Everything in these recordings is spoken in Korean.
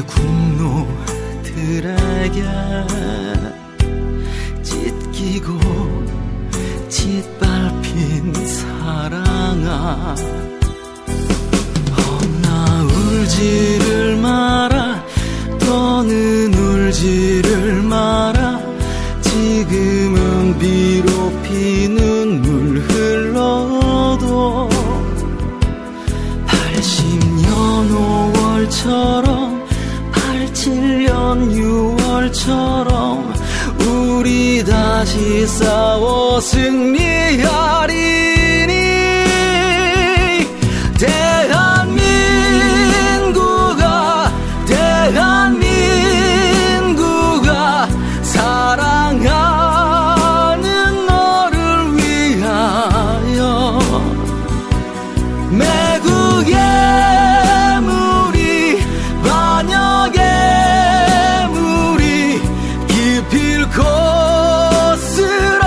국노들에게 찢기고 짓밟힌 사랑아, 나 울지를 마라, 너는 울지를 마라. 지금은 비록 피눈물 흘러도 80년 5월처럼 87년 6월처럼 우리 다시 싸워 승리하리니. 대한민국아 사랑하는 너를 위하여 매국의 물이 반역의 물이 기필코 쓸어내리라.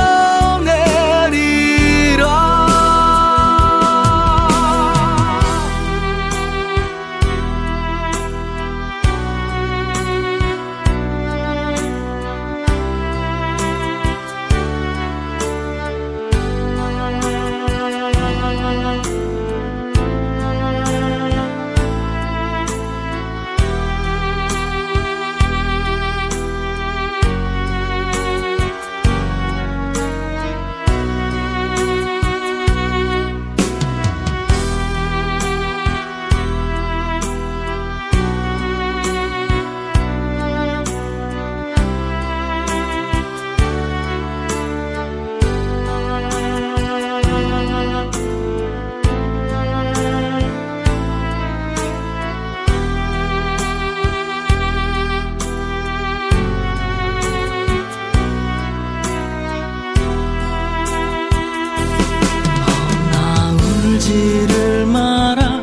울지를 마라,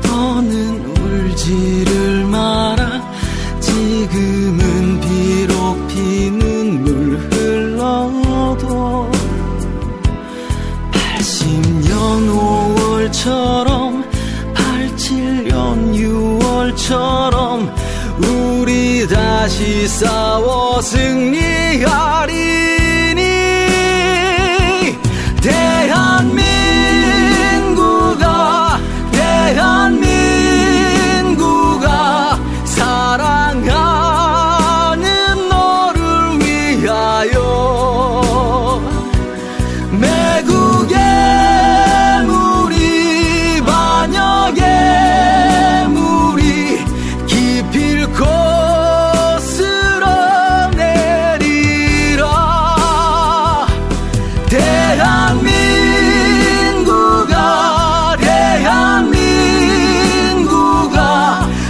너는 울지를 마라. 지금은 비록 피눈물 흘러도 80년 5월처럼 87년 6월처럼 우리 다시 싸워 승리하리니. 대한민국아 사랑하는 너를 위하여 매국의 물이 반역의 물이 기필코 쓸어내리라. 대한민국아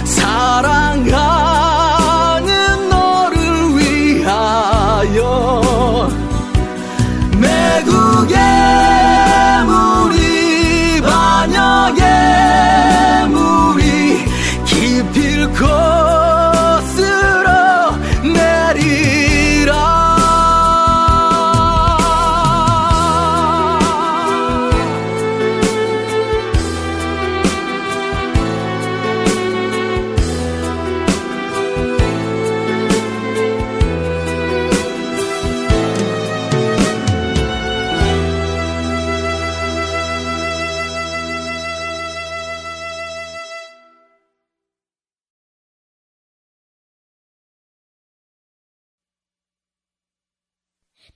사랑하는 너를 위하여 매국의 물이 반역의 물이 기필코 쓸어내리라.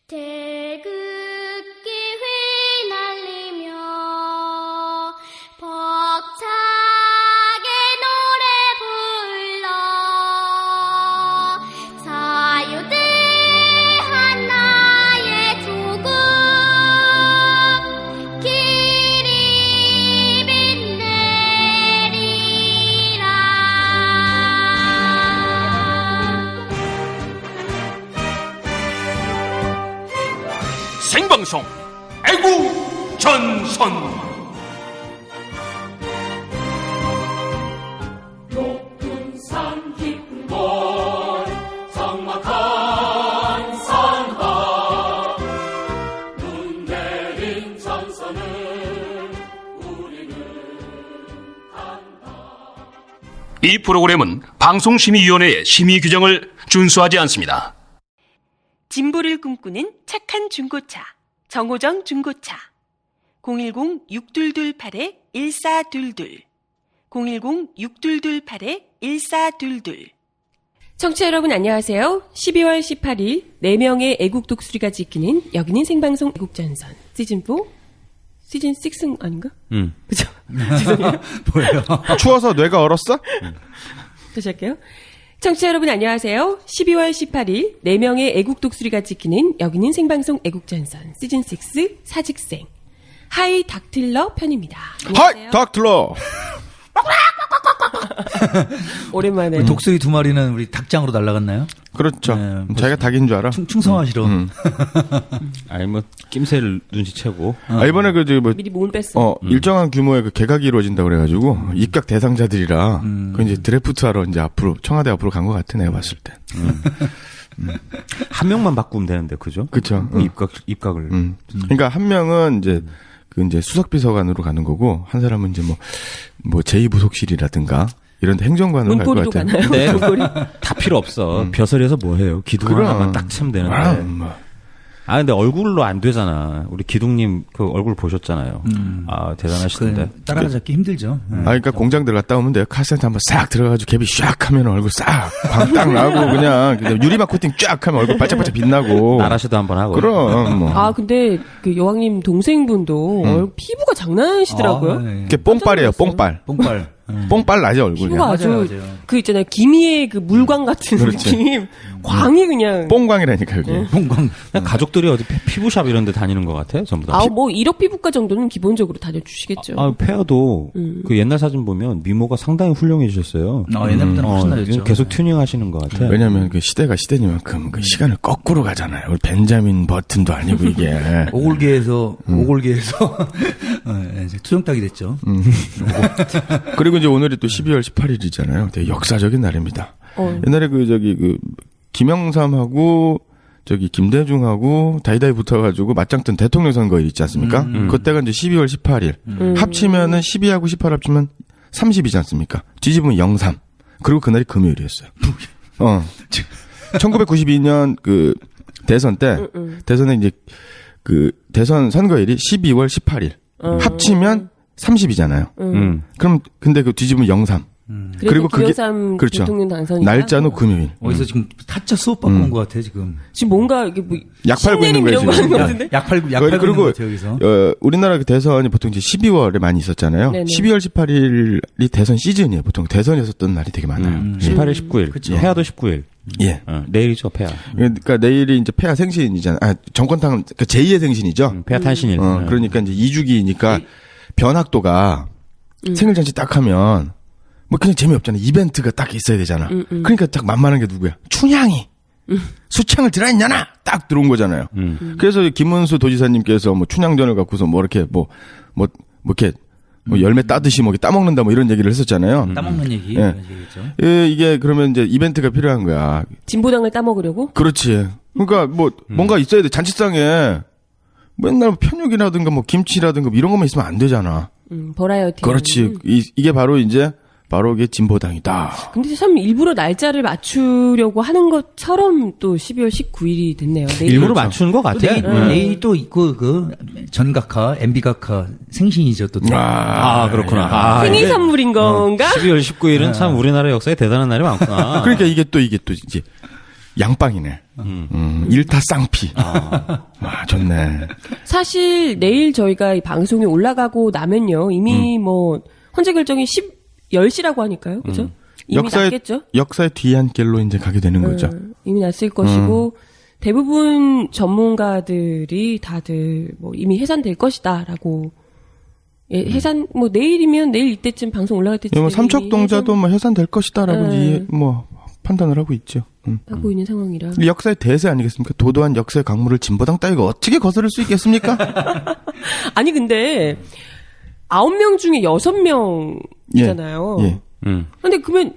태극기 휘날리며 벅차게 노래 불러 자유대한 나의 조국 길이 빛내리라. 생방송 애국전선. 높은 산 깊은 곳 적막한 산하 눈 내린 전선을 우리는 간다. 이 프로그램은 방송심의위원회의 심의 규정을 준수하지 않습니다. 진보를 꿈꾸는 착한 중고차 정호정 중고차 010-6228-1422 010-6228-1422 청취자 여러분 안녕하세요. 12월 18일 4명의 애국 독수리가 지키는 여기는 생방송 애국전선 시즌4 시즌6 아닌가? 그죠? 죄송해요. 뭐예요? 추워서 뇌가 얼었어? 다시 할게요. 청취자 여러분 안녕하세요. 12월 18일 4명의 애국 독수리가 지키는 여기는 생방송 애국전선 시즌6 사직생 하이 닥틀러 편입니다. 하이 닥틀러. 오랜만에 우리 독수리 두 마리는 우리 닭장으로 날아갔나요? 그렇죠. 네, 자기가 닭인 줄 알아. 충성하시러. 아니 뭐 낌새를 눈치채고. 이번에 뭐 미리 몸을 뺐어. 일정한 규모의 그 개각이 이루어진다고 그래가지고 입각 대상자들이라 그 이제 드래프트하러 이제 앞으로 청와대 앞으로 간 것 같아 내가 봤을 때. 한 명만 바꾸면 되는데 그죠? 그렇죠. 입각을. 그러니까 한 명은 이제 그 이제 수석비서관으로 가는 거고 한 사람은 이제 뭐 제2부속실이라든가 이런 데 행정관으로 갈 것 문고리로 같아요. 가나요? 네. 문고리? 다 필요 없어. 벼슬에서 뭐 해요? 기둥 그럼. 하나만 딱 치면 되는데. 아 근데 얼굴로 안 되잖아. 우리 기둥님 그 얼굴 보셨잖아요. 아 대단하시던데. 따라잡기 힘들죠. 그러니까 공장 들어갔다 오면 돼요. 카센터 한번 싹 들어가가지고 갭이 샥 하면 얼굴 싹 광딱 나고 그냥 유리막 코팅 쫙 하면 얼굴 반짝반짝 빛나고. 나라시도 한번 하고. 그럼 뭐. 아 근데 그 여왕님 동생분도 피부가 장난 아니시더라고요. 네. 이게 뽕빨이에요. 뽕빨. 뽕빨. 뽕빨 나죠 얼굴. 피부가 아주 맞아요. 그 있잖아요 기미의 그 물광 같은 그렇지. 느낌. 광이 그냥. 뽕광이라니까 여기. 뽕광. 그냥 가족들이 어디 피부샵 이런 데 다니는 것 같아 전부 다. 뭐 1억 피부과 정도는 기본적으로 다녀주시겠죠. 페어도 그 옛날 사진 보면 미모가 상당히 훌륭해지셨어요. 옛날보다는 훨씬 나아졌죠. 계속 튜닝하시는 것 같아. 왜냐면 그 시대가 시대니만큼 그 시간을 거꾸로 가잖아요. 우리 벤자민 버튼도 아니고 이게. 오골계에서 이제 투정딱이 됐죠. 그리고 이제 오늘이 또 12월 18일이잖아요. 되게 역사적인 날입니다. 옛날에 그 김영삼하고 김대중하고 다이다이 붙어가지고 맞짱 뜬 대통령 선거일 있지 않습니까? 그때가 이제 12월 18일. 합치면은 12하고 18 합치면 30이지 않습니까? 뒤집으면 03. 그리고 그날이 금요일이었어요. 1992년 그 대선 때, 대선에 이제 그 대선 선거일이 12월 18일. 합치면 30이잖아요. 그럼 근데 그 뒤집으면 03. 그리고 그게 김영삼 그렇죠. 대통령 당선이 날짜는 금요일. 어디서 지금 타짜 수업 받고 온 것 같아 지금. 지금 뭔가 이게 뭐 약 팔고 있는 거예요, 이런 거 지금. 하는 것 같은데. 약 팔고 있는 그리고 것 같아 여기서. 우리나라 그 대선이 보통 이제 12월에 많이 있었잖아요. 네네. 12월 18일이 대선 시즌이에요. 보통 대선이 있었던 날이 되게 많아요. 18일, 19일. 폐하도 19일. 예. 내일이죠, 폐하. 그러니까 내일이 이제 폐하 생신이잖아요. 정권탕 그 제2의 생신이죠. 폐하 탄신일. 그러니까 이제 2주기니까 변학도가 생일잔치 딱 하면 뭐 그냥 재미없잖아. 이벤트가 딱 있어야 되잖아. 그러니까 딱 만만한 게 누구야? 춘향이. 수창을 들어있냐나 딱 들어온 거잖아요. 그래서 김문수 도지사님께서 뭐 춘향전을 갖고서 뭐 이렇게 이렇게 열매 따듯이 뭐 따먹는다 뭐 이런 얘기를 했었잖아요. 따먹는 얘기. 예. 얘기겠죠. 이게 그러면 이제 이벤트가 필요한 거야. 진보당을 따먹으려고? 그렇지. 그러니까 뭔가 있어야 돼. 잔치상에 맨날 편육이라든가 뭐 김치라든가 뭐 이런 것만 있으면 안 되잖아. 버라이어티. 그렇지. 이게 바로 이게 진보당이다. 근데 참 일부러 날짜를 맞추려고 하는 것처럼 또 12월 19일이 됐네요. 내일. 일부러 맞추는 것 같아. 내일 또 있고 그 전각하, MB각하 생신이죠 또. 그렇구나. 생일 선물인 건가? 12월 19일은 참 우리나라 역사에 대단한 날이 많구나. 그러니까 이게 또 이제 양빵이네. 일타쌍피. 와, 좋네. 사실 내일 저희가 이 방송이 올라가고 나면요. 이미 뭐 헌재 결정이 10시라고 하니까요. 그죠? 이미 났겠죠? 역사의 뒤안길로 이제 가게 되는 거죠. 이미 났을 것이고 대부분 전문가들이 다들 뭐 이미 해산될 것이다라고 해산 뭐 내일이면 내일 이때쯤 방송 올라갈 때쯤 뭐 삼척동자도 뭐 해산될 것이다라고 이제 뭐 판단을 하고 있죠. 하고 있는 상황이라. 역사의 대세 아니겠습니까? 도도한 역사의 강물을 진보당 따위가 어떻게 거스를 수 있겠습니까? 아니 근데 9명 중에 6명이잖아요. 예. 근데 그러면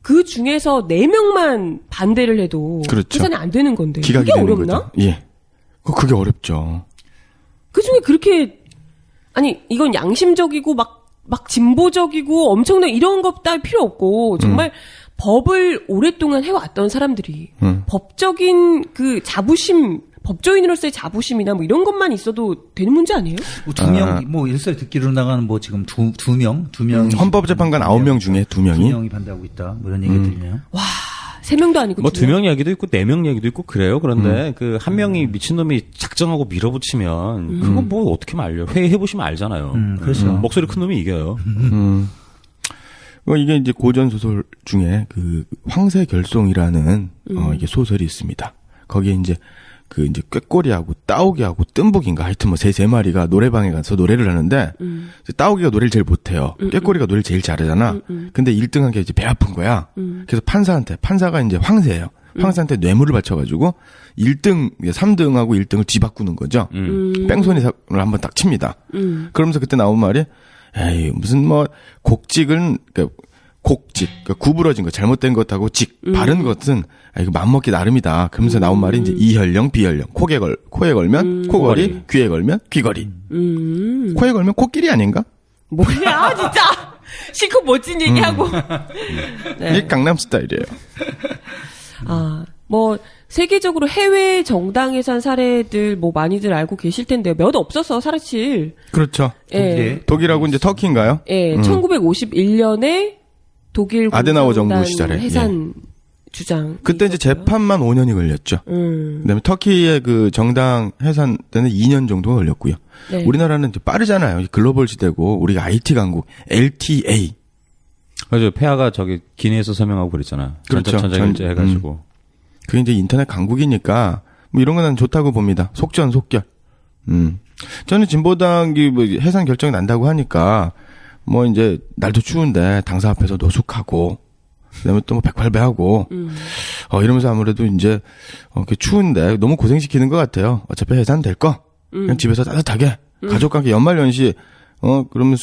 그 중에서 4명만 반대를 해도 그렇죠. 해산이 안 되는 건데 기각이 그게 되는 어렵나? 거죠. 예. 그게 어렵죠. 그 중에 그렇게 아니 이건 양심적이고 막 막 진보적이고 엄청난 이런 것 따위 필요 없고 정말 법을 오랫동안 해왔던 사람들이 법적인 그 자부심, 법조인으로서의 자부심이나 뭐 이런 것만 있어도 되는 문제 아니에요? 뭐 2명, 뭐 일설 듣기로 나가는 뭐 지금 두 명이 헌법재판관 9명 중에 2명이 2명이 반대하고 있다. 뭐 이런 얘기 들리네요. 3명도 아니고 뭐 2명. 2명 이야기도 있고 4명 이야기도 있고 그래요. 그런데 그 한 명이 미친놈이 작정하고 밀어붙이면 그거 뭐 어떻게 말려. 회의해보시면 알잖아요. 그렇죠. 목소리 큰 놈이 이겨요. 이게 이제 고전 소설 중에 그 황새결송이라는 이게 소설이 있습니다. 거기에 이제 그 이제 꾀꼬리하고 따오기하고 뜸복인가 하여튼 뭐 세 마리가 노래방에 가서 노래를 하는데 따오기가 노래를 제일 못해요. 꾀꼬리가 노래를 제일 잘하잖아. 근데 1등한 게 이제 배 아픈 거야. 그래서 판사가 이제 황새예요. 황새한테 뇌물을 바쳐가지고 1등, 3등하고 1등을 뒤바꾸는 거죠. 뺑소니 사건을 한번 딱 칩니다. 그러면서 그때 나온 말이 에이 무슨 뭐 곡직은 그러니까 곡직 그러니까 구부러진 거 잘못된 것하고 직 바른 것은 이거 맘먹기 나름이다. 그러면서 나온 말이 이제 이혈령 비혈령 코에 걸면 코걸이 귀에 걸면 귀걸이 코에 걸면 코끼리 아닌가? 뭐야 진짜 실컷 멋진 얘기하고. 네. 이게 강남 스타일이에요. 뭐 세계적으로 해외 정당에 산 사례들 뭐 많이들 알고 계실 텐데요. 몇 없어서 사실. 그렇죠. 예. 독일하고 이제 터키인가요? 예, 1951년에 독일 아데나워 정부 공산당 시절에, 해산 주장. 그때 이제 재판만 5년이 걸렸죠. 그다음에 터키의 그 정당 해산 때는 2년 정도가 걸렸고요. 네. 우리나라는 이제 빠르잖아요. 글로벌 시대고 우리가 IT 강국 LTA. 맞아요. 폐하가 저기 기내에서 서명하고 그랬잖아. 그렇죠. 전자결제 해가지고. 그게 이제 인터넷 강국이니까 뭐 이런 거는 좋다고 봅니다. 속전속결. 저는 진보당이 뭐 해산 결정이 난다고 하니까 뭐 이제 날도 추운데 당사 앞에서 노숙하고 그다음에 또 뭐 백팔배하고 이러면서 아무래도 이제 이렇게 추운데 너무 고생시키는 것 같아요. 어차피 해산될 거 그냥 집에서 따뜻하게 가족과 함께 연말연시 그러면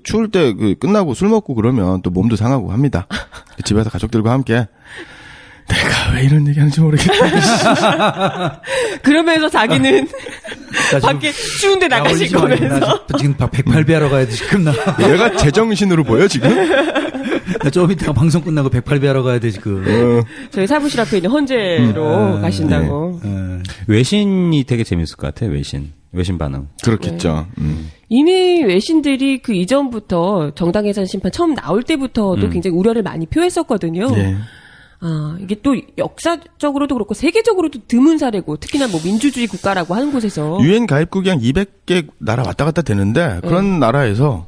추울 때 끝나고 술 먹고 그러면 또 몸도 상하고 합니다. 집에서 가족들과 함께 내가 왜 이런 얘기 하는지 모르겠다. 그러면서 자기는 밖에 추운데 나가실 거면서. 지금 108배 하러 가야 돼, 지금 나. 얘가 제정신으로 보여, 지금? 나 좀 이따가 방송 끝나고 108배 하러 가야 돼, 지금. 저희 사무실 앞에 있는 헌재로 가신다고. 외신이 되게 재밌을 것 같아요, 외신 반응. 그렇겠죠. 이미 외신들이 그 이전부터 정당 해산 심판 처음 나올 때부터도 굉장히 우려를 많이 표했었거든요. 예. 이게 또 역사적으로도 그렇고 세계적으로도 드문 사례고 특히나 뭐 민주주의 국가라고 하는 곳에서 유엔 가입국이 한 200개 나라 왔다 갔다 되는데 그런 나라에서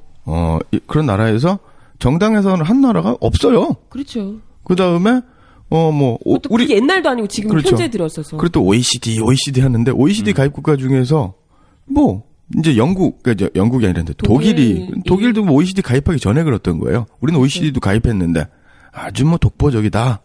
정당 해산을 한 나라가 없어요. 그렇죠. 그다음에 우리 옛날도 아니고 지금 그렇죠. 현재 들었어서. 그리고 또 OECD 하는데 OECD 가입 국가 중에서 뭐 이제 그러니까 영국이 아니라 독일도 뭐 OECD 가입하기 전에 그랬던 거예요. 우리는 OECD도 가입했는데 아주 뭐 독보적이다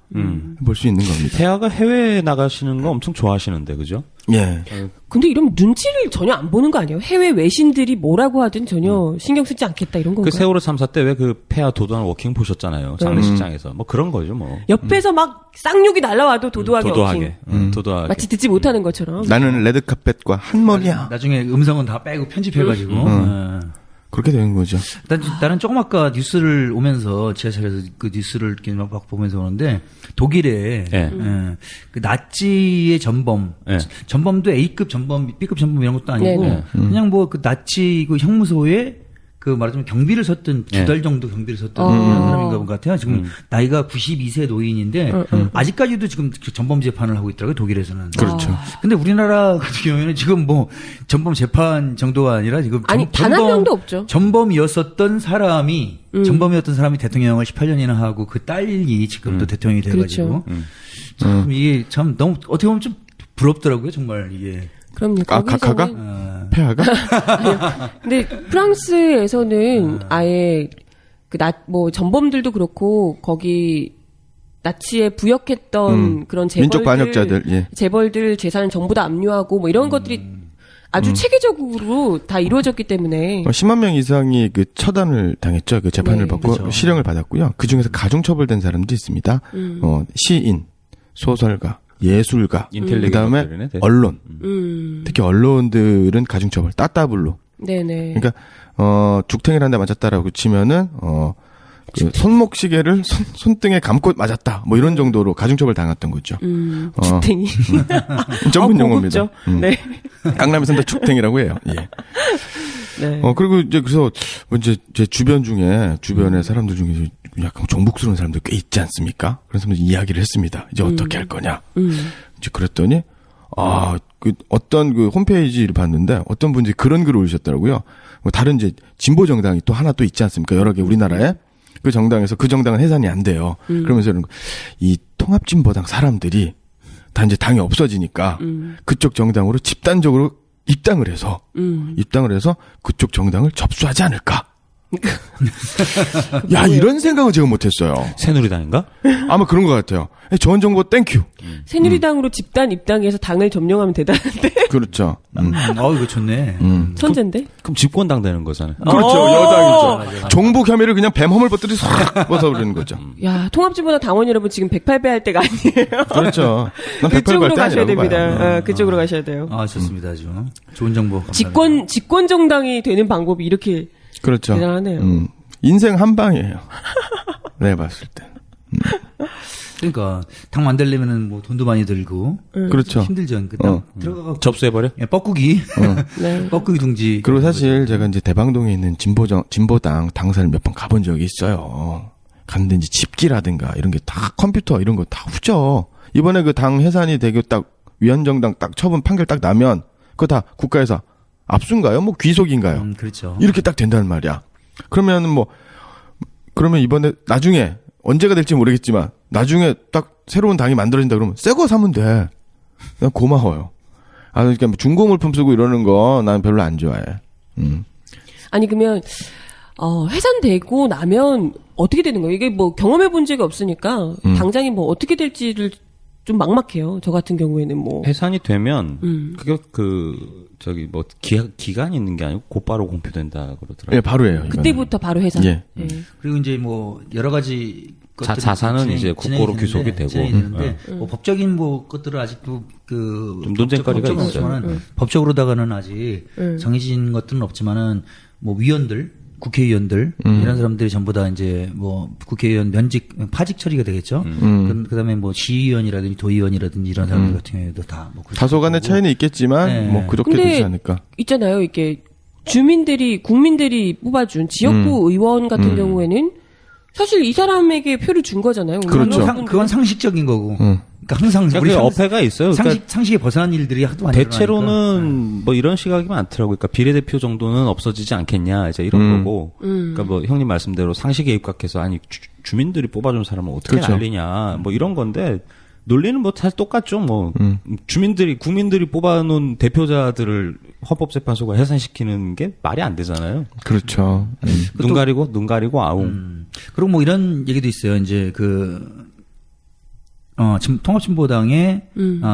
볼 수 있는 겁니다. 폐하가 해외에 나가시는 거 엄청 좋아하시는데 그죠? 예. 근데 이러면 눈치를 전혀 안 보는 거 아니에요? 해외 외신들이 뭐라고 하든 전혀 신경 쓰지 않겠다 이런 건가요? 그 세월호 참사 때 왜 그 폐하 도도한 워킹 보셨잖아요. 장례식장에서. 뭐 그런 거죠 뭐. 옆에서 막 쌍욕이 날라와도 도도하게 워킹. 도도하게. 마치 듣지 못하는 것처럼. 나는 레드카펫과 한몸이야. 나중에 음성은 다 빼고 편집해가지고. 그렇게 되는 거죠. 나는 조금 아까 뉴스를 오면서 지하철에서 그 뉴스를 이렇게 막 보면서 오는데 독일에 그 나치의 전범, 전범도 A급 전범, B급 전범 이런 것도 아니고 그냥 뭐 그 나치 그 형무소에 그 말하자면 경비를 섰던 2달 정도 경비를 섰던 그런 사람인가 본 것 같아요. 지금 나이가 92세 노인인데 아직까지도 지금 전범 재판을 하고 있더라고요. 독일에서는. 그렇죠. 근데 우리나라 같은 경우에는 지금 뭐 전범 재판 정도가 아니라 지금 아니 단 한 명도 없죠. 전범이었던 사람이 대통령을 18년이나 하고 그 딸이 지금 또 대통령이 돼가지고 그렇죠. 참 이게 참 너무 어떻게 보면 좀 부럽더라고요. 정말 이게. 그럼요. 각하가? 폐하가? 근데 프랑스에서는 아예 뭐 전범들도 그렇고 거기 나치에 부역했던 그런 민족 반역자들, 예. 재벌들 재산을 전부 다 압류하고 뭐 이런 것들이 아주 체계적으로 다 이루어졌기 때문에 10만 명 이상이 그 처단을 당했죠. 그 재판을 받고 그렇죠. 실형을 받았고요. 그 중에서 가중처벌된 사람도 있습니다. 시인, 소설가, 예술가, 그다음에 언론. 특히 언론들은 가중처벌, 따따블로. 네네. 그러니까 죽탱이를 한 대 맞았다라고 치면은 그 손목시계를 손등에 감고 맞았다. 뭐 이런 정도로 가중처벌 당했던 거죠. 죽탱이. 전문 용어입니다. 고급죠. 네. 강남에서는 다 죽탱이라고 해요. 예. 네. 그리고 이제 그래서 이제 제 주변에 사람들 중에 약간 종북스러운 사람들 꽤 있지 않습니까? 그래서 이야기를 했습니다. 이제 어떻게 할 거냐. 이제 그랬더니 그 어떤 그 홈페이지를 봤는데 어떤 분들이 그런 글을 올리셨더라고요. 뭐 다른 이제 진보 정당이 또 하나 또 있지 않습니까? 여러 개 우리나라에 그 정당에서 그 정당은 해산이 안 돼요. 그러면서 이런 이 통합진보당 사람들이 다 이제 당이 없어지니까 그쪽 정당으로 집단적으로 입당을 해서 그쪽 정당을 접수하지 않을까. 야, 이런 생각은 제가 못했어요. 새누리당인가? 아마 그런 것 같아요. 좋은 정보 땡큐. 새누리당으로 집단 입당해서 당을 점령하면 되다는데. 그렇죠. 이거 좋네. 천재인데? 그럼 집권당 되는 거잖아요. 그렇죠. 여당이죠. 종북 혐의를 그냥 뱀 허물 버들이 싹 벗어버리는 거죠. 야, 통합진보당 당원 여러분 지금 108배 할 때가 아니에요. 그렇죠. 난 108배 그쪽으로 할 때 가셔야 아니라고 됩니다. 봐요. 그쪽으로 가셔야 돼요. 좋습니다. 아주 좋은 정보. 감사합니다. 집권 정당이 되는 방법이 이렇게 그렇죠. 대단하네요. 인생 한 방이에요. 내가 봤을 때. 그러니까 당 만들려면은 뭐 돈도 많이 들고 그렇죠. 힘들죠. 그러니까 들어가고 접수해버려? 예, 뻐꾸기 네. 뻐꾸기 둥지. 그리고 사실 제가 이제 대방동에 있는 진보당 당사를 몇 번 가본 적이 있어요. 갔는데 이제 집기라든가 이런 게 다 컴퓨터 이런 거 다 후져. 이번에 그 당 해산이 되고 딱 위헌정당 딱 처분 판결 딱 나면 그거 다 국가에서 압수인가요? 뭐 귀속인가요? 그렇죠. 이렇게 딱 된다는 말이야. 그러면 이번에 나중에 언제가 될지 모르겠지만 나중에 딱 새로운 당이 만들어진다 그러면 새 거 사면 돼. 난 고마워요. 그러니까 중고물품 쓰고 이러는 거 난 별로 안 좋아해. 아니 그러면 해산되고 나면 어떻게 되는 거예요? 이게 뭐 경험해 본 적이 없으니까 당장이 뭐 어떻게 될지를 좀 막막해요. 저 같은 경우에는 뭐 해산이 되면 그게 뭐 기간이 있는 게 아니고 곧바로 공표된다 그러더라고요. 예, 바로예요. 그때부터 바로 해산. 예. 그리고 이제 뭐 여러 가지 자산은 이제 국고로 귀속이 되고. 있는데 뭐 법적인 뭐 것들은 아직도 좀 논쟁거리가 있어요. 법적으로다가는 아직 정해진 것들은 없지만은 뭐 위원들, 국회의원들 이런 사람들이 전부 다 이제 뭐 국회의원 파직 처리가 되겠죠. 그다음에 뭐 시의원이라든지 도의원이라든지 이런 사람들 같은 경우에도 다 뭐 다소간의 차이는 있겠지만 네. 뭐 그렇게 되지 않을까. 있잖아요. 이게 국민들이 뽑아준 지역구 의원 같은 경우에는 사실 이 사람에게 표를 준 거잖아요. 그렇죠. 그건 상식적인 거고. 그러니까 항상 우리 어폐가 있어요. 상식에 벗어난 일들이 하도 많이 대체로는 뭐 이런 시각이 많더라고요. 그러니까 비례대표 정도는 없어지지 않겠냐 이제 이런 거고. 그러니까 뭐 형님 말씀대로 상식에 입각해서 아니 주민들이 뽑아준 사람을 어떻게 그렇죠. 날리냐 뭐 이런 건데 논리는 뭐 사실 똑같죠. 뭐 국민들이 뽑아놓은 대표자들을 헌법재판소가 해산시키는 게 말이 안 되잖아요. 그렇죠. 눈 가리고 아웅. 그리고 뭐 이런 얘기도 있어요. 이제 지금 통합진보당의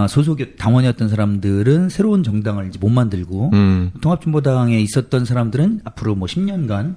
소속 당원이었던 사람들은 새로운 정당을 이제 못 만들고 통합진보당에 있었던 사람들은 앞으로 뭐 10년간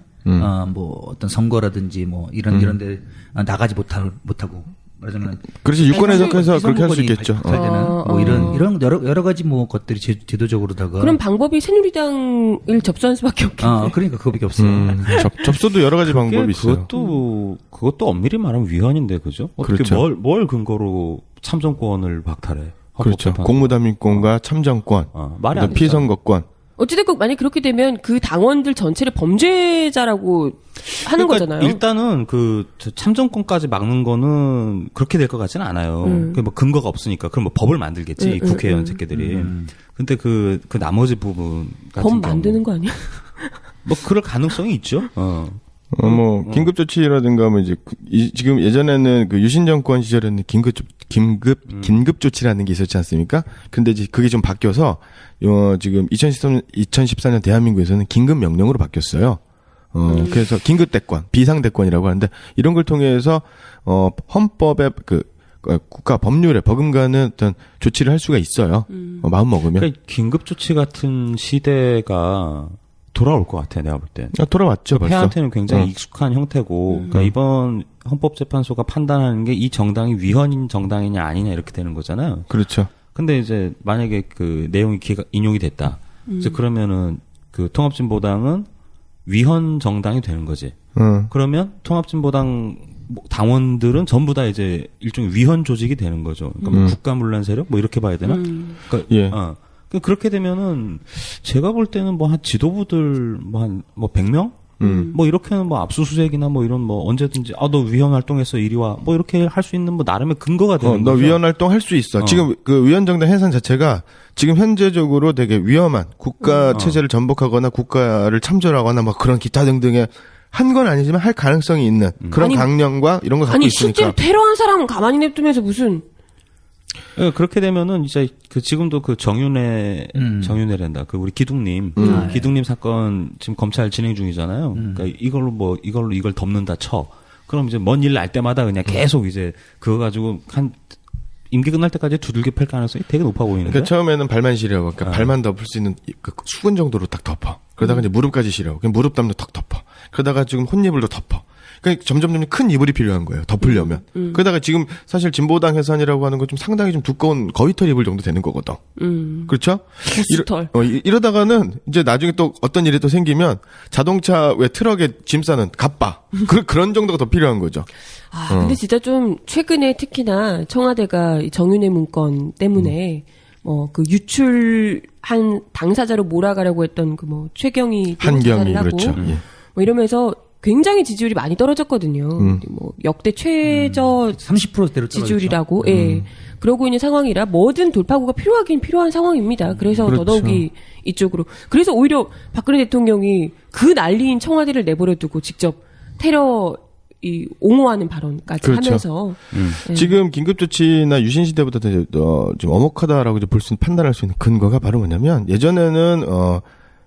뭐 어떤 선거라든지 뭐 이런데 나가지 못하고 말하자면 그렇지 유권 해석해서 그렇게 할 수 있겠죠. 되는 뭐 이런 여러 가지 뭐 것들이 제도적으로다가 그런 방법이 새누리당을 접수할 수밖에 없겠네. 그러니까 그거밖에 없어요. 접수도 여러 가지 방법이 있어요. 그것도 엄밀히 말하면 위헌인데 그죠? 어떻게 그렇죠. 뭘 근거로 참정권을 박탈해? 그렇죠. 공무담임권과 참정권, 말이 안 피선거권. 어찌됐건 만약 그렇게 되면 그 당원들 전체를 범죄자라고 하는 거잖아요. 일단은 그 참정권까지 막는 거는 그렇게 될 것 같지는 않아요. 그 뭐 근거가 없으니까 그럼 뭐 법을 만들겠지 국회의원 새끼들이. 근데 그 나머지 부분 같은 법 만드는 거 아니야? 뭐 그럴 가능성이 있죠. 뭐 긴급조치라든가 뭐 이제 지금 예전에는 그 유신 정권 시절에는 긴급 조치라는 게 있었지 않습니까? 근데 이제 그게 좀 바뀌어서 지금 2014년 대한민국에서는 긴급 명령으로 바뀌었어요. 그래서 긴급 대권, 비상 대권이라고 하는데 이런 걸 통해서 헌법에 국가 법률에 버금가는 어떤 조치를 할 수가 있어요. 마음 먹으면. 그러니까 긴급 조치 같은 시대가 돌아올 것 같아, 내가 볼 때. 돌아왔죠, 벌써. 폐한테는 굉장히 익숙한 형태고, 그러니까 이번 헌법재판소가 판단하는 게 이 정당이 위헌인 정당이냐 아니냐 이렇게 되는 거잖아요. 그렇죠. 근데 이제 만약에 그 내용이 인용이 됐다. 이제 그러면은 그 통합진보당은 위헌 정당이 되는 거지. 그러면 통합진보당 당원들은 전부 다 이제 일종의 위헌 조직이 되는 거죠. 그러니까 뭐 국가문란 세력 뭐 이렇게 봐야 되나? 그러니까 예. 그렇게 되면은 제가 볼 때는 뭐 한 지도부들 뭐 한 100명? 뭐 이렇게는 뭐 압수수색이나 뭐 이런 뭐 언제든지 너 위헌 활동했어 이리 와 뭐 이렇게 할 수 있는 뭐 나름의 근거가 되는 너 거죠. 위헌 활동 할 수 있어. 지금 그 위헌 정당 해산 자체가 지금 현재적으로 되게 위험한 국가 체제를 전복하거나 국가를 참조하거나 뭐 그런 기타 등등의 한 건 아니지만 할 가능성이 있는 그런 아니, 강령과 이런 거 갖고 아니 있으니까. 실제로 테러한 사람은 가만히 냅두면서 무슨 예, 그렇게 되면은 이제 그 지금도 그 정윤회란다. 그 우리 기둥님 기둥님 사건 지금 검찰 진행 중이잖아요. 그러니까 이걸로 이걸 덮는다 쳐. 그럼 이제 먼 일 날 때마다 그냥 계속 이제 그거 가지고 한 임기 끝날 때까지 두들겨 팰 가능성이 되게 높아 보이는데. 그러니까 처음에는 발만 시려고, 그러니까 발만 덮을 수 있는 그 수건 정도로 딱 덮어. 그러다가 이제 무릎까지 시려고, 그냥 무릎 담도 탁 덮어. 그러다가 지금 혼이불도 덮어. 그러니까 점점 큰 이불이 필요한 거예요. 덮으려면. 그러다가 지금 사실 진보당 해산이라고 하는 건 좀 상당히 좀 두꺼운 거위털 이불 정도 되는 거거든. 그렇죠? 보스털. 이러다가는 이제 나중에 또 어떤 일이 또 생기면 자동차 왜 트럭에 짐 싸는 갑바. 그런 정도가 더 필요한 거죠. 근데 진짜 좀 최근에 특히나 청와대가 이 정윤회 문건 때문에 그 유출한 당사자로 몰아가려고 했던 그 뭐 최경희 한경이 하고 그렇죠. 예. 뭐 이러면서 굉장히 지지율이 많이 떨어졌거든요. 뭐 역대 최저 30%대로 지지율이라고. 예. 그러고 있는 상황이라 뭐든 돌파구가 필요하긴 필요한 상황입니다. 그래서 그렇죠. 더더욱이 이쪽으로. 그래서 오히려 박근혜 대통령이 그 난리인 청와대를 내버려두고 직접 테러 옹호하는 발언까지 그렇죠. 하면서 예. 지금 긴급조치나 유신시대보다 좀 엄혹하다라고 볼 수 판단할 수 있는 근거가 바로 뭐냐면 예전에는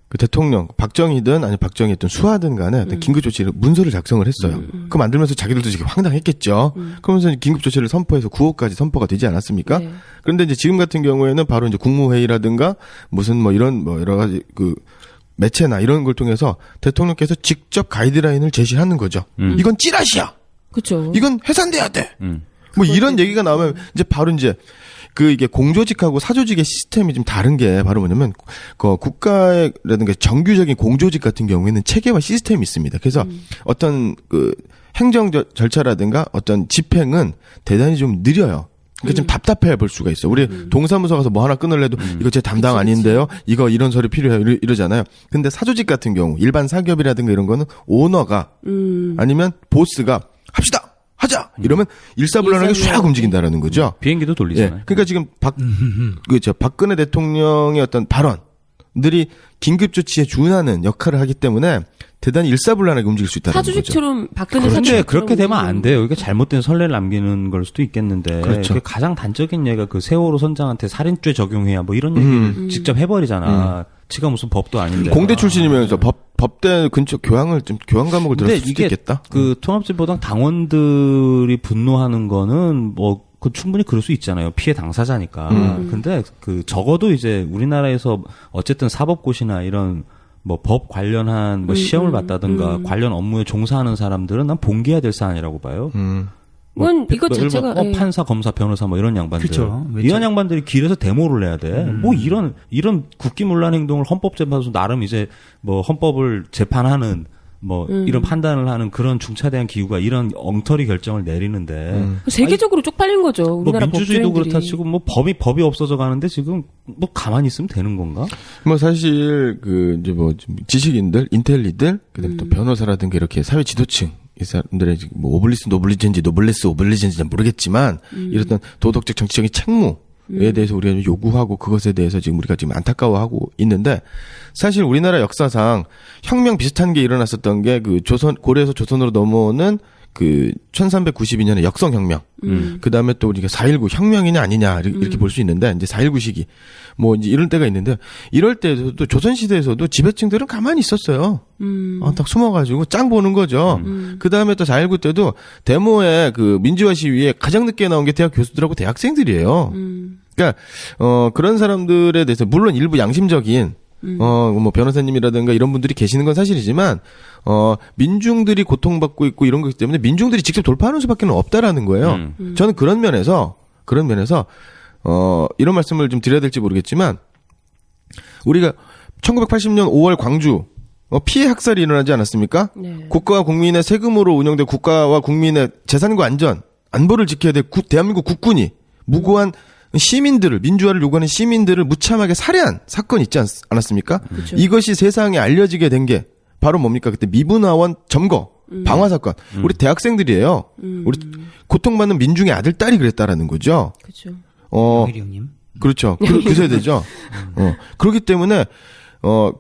그 대통령 박정희든 아니 박정희든 수하든 간에 긴급조치를 문서를 작성을 했어요. 그거 만들면서 자기들도 지금 황당했겠죠. 그러면서 긴급조치를 선포해서 9호까지 선포가 되지 않았습니까? 네. 그런데 이제 지금 같은 경우에는 바로 이제 국무회의라든가 무슨 뭐 이런 뭐 여러 가지 그 매체나 이런 걸 통해서 대통령께서 직접 가이드라인을 제시하는 거죠. 이건 찌라시야. 그렇죠. 이건 해산돼야 돼. 뭐 이런 얘기가 나오면 이제 바로 이제 그 이게 공조직하고 사조직의 시스템이 좀 다른 게 바로 뭐냐면 그 국가라든가 정규적인 공조직 같은 경우에는 체계와 시스템이 있습니다. 그래서 어떤 그 행정 절차라든가 어떤 집행은 대단히 좀 느려요. 그러니까 좀 답답해 볼 수가 있어. 우리 동사무소 가서 뭐 하나 끊으려도 이거 제 담당 아닌데요. 이거 이런 서류 필요해요. 이러잖아요. 근데 사조직 같은 경우 일반 사기업이라든가 이런 거는 오너가 아니면 보스가 합시다. 하자! 이러면 일사불란하게 쫙 움직인다라는 거죠. 비행기도 돌리잖아요. 예. 그러니까 지금 박근혜 대통령의 어떤 발언들이 긴급조치에 준하는 역할을 하기 때문에 대단히 일사불란하게 움직일 수 있다는 거죠. 사주직처럼 박근혜 그런데 사주직처럼 그렇게 되면 안 돼요. 이게 잘못된 선례를 남기는 걸 수도 있겠는데 그렇죠. 그게 가장 단적인 예가 그 세월호 선장한테 살인죄 적용해야 뭐 이런 얘기를 직접 해버리잖아. 지가 무슨 법도 아닌데. 공대 출신이면서 법대 근처 교양 과목을 들었을 수도 있겠다. 그 통합진보당 당원들이 분노하는 거는 뭐 그 충분히 그럴 수 있잖아요. 피해 당사자니까. 근데 그 적어도 이제 우리나라에서 어쨌든 사법고시나 이런 뭐 법 관련한 뭐 시험을 봤다든가 관련 업무에 종사하는 사람들은 난 봉기해야 될 사안이라고 봐요. 그건 이것 자체가 예. 판사, 검사, 변호사 뭐 이런 양반들. 그쵸. 이런 양반들이 길에서 데모를 해야 돼. 뭐 이런 국기문란 행동을 헌법재판소 나름 이제 뭐 헌법을 재판하는 뭐 이런 판단을 하는 그런 중차대한 기구가 이런 엉터리 결정을 내리는데 세계적으로 쪽팔린 거죠. 뭐 우리나라 민주주의도 법조인들이. 그렇다 치고 뭐 법이 없어져 가는데 지금 뭐 가만히 있으면 되는 건가? 뭐 사실 그 이제 뭐 지식인들, 인텔리들, 그다음에 또 변호사라든가 이렇게 사회 지도층 이 사람들의 뭐 오블리스인지 모르겠지만 이랬던 도덕적 정치적인 책무에 대해서 우리가 요구하고 그것에 대해서 지금 우리가 지금 안타까워하고 있는데 사실 우리나라 역사상 혁명 비슷한 게 일어났었던 게 그 고려에서 조선으로 넘어오는 그 1392년의 역성혁명. 그 다음에 또 우리가 4.19 혁명이냐 아니냐 이렇게 볼 수 있는데 이제 4.19 시기 뭐 이제 이런 때가 있는데 이럴 때도 조선시대에서도 지배층들은 가만히 있었어요. 딱 숨어가지고 짱 보는 거죠. 그 다음에 또 4.19 때도 데모에 그 민주화 시위에 가장 늦게 나온 게 대학 교수들하고 대학생들이에요. 그러니까 그런 사람들에 대해서 물론 일부 양심적인 뭐 변호사님이라든가 이런 분들이 계시는 건 사실이지만 민중들이 고통받고 있고 이런 거기 때문에 민중들이 직접 돌파하는 수밖에 없다라는 거예요. 저는 그런 면에서 이런 말씀을 좀 드려야 될지 모르겠지만 우리가 1980년 5월 광주 피해 학살이 일어나지 않았습니까? 네. 국가와 국민의 세금으로 운영된 국가와 국민의 재산과 안전, 안보를 지켜야 될 대한민국 국군이 무고한 시민들을, 민주화를 요구하는 시민들을 무참하게 살해한 사건이 있지 않았습니까? 그렇죠. 이것이 세상에 알려지게 된 게 바로 뭡니까? 그때 미분화원 점거, 방화 사건. 우리 대학생들이에요. 우리 고통받는 민중의 아들, 딸이 그랬다라는 거죠. 그렇죠. 영일이 형님. 그렇죠. 그 세대죠. 그렇기 때문에,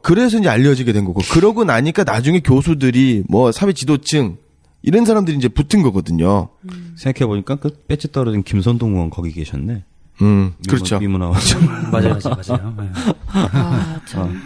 그래서 이제 알려지게 된 거고, 그러고 나니까 나중에 교수들이 뭐 사회 지도층, 이런 사람들이 이제 붙은 거거든요. 생각해보니까 그 배지 떨어진 김선동 의원 거기 계셨네. 그렇죠. 미문화원. 맞아요. 네. 아, 참.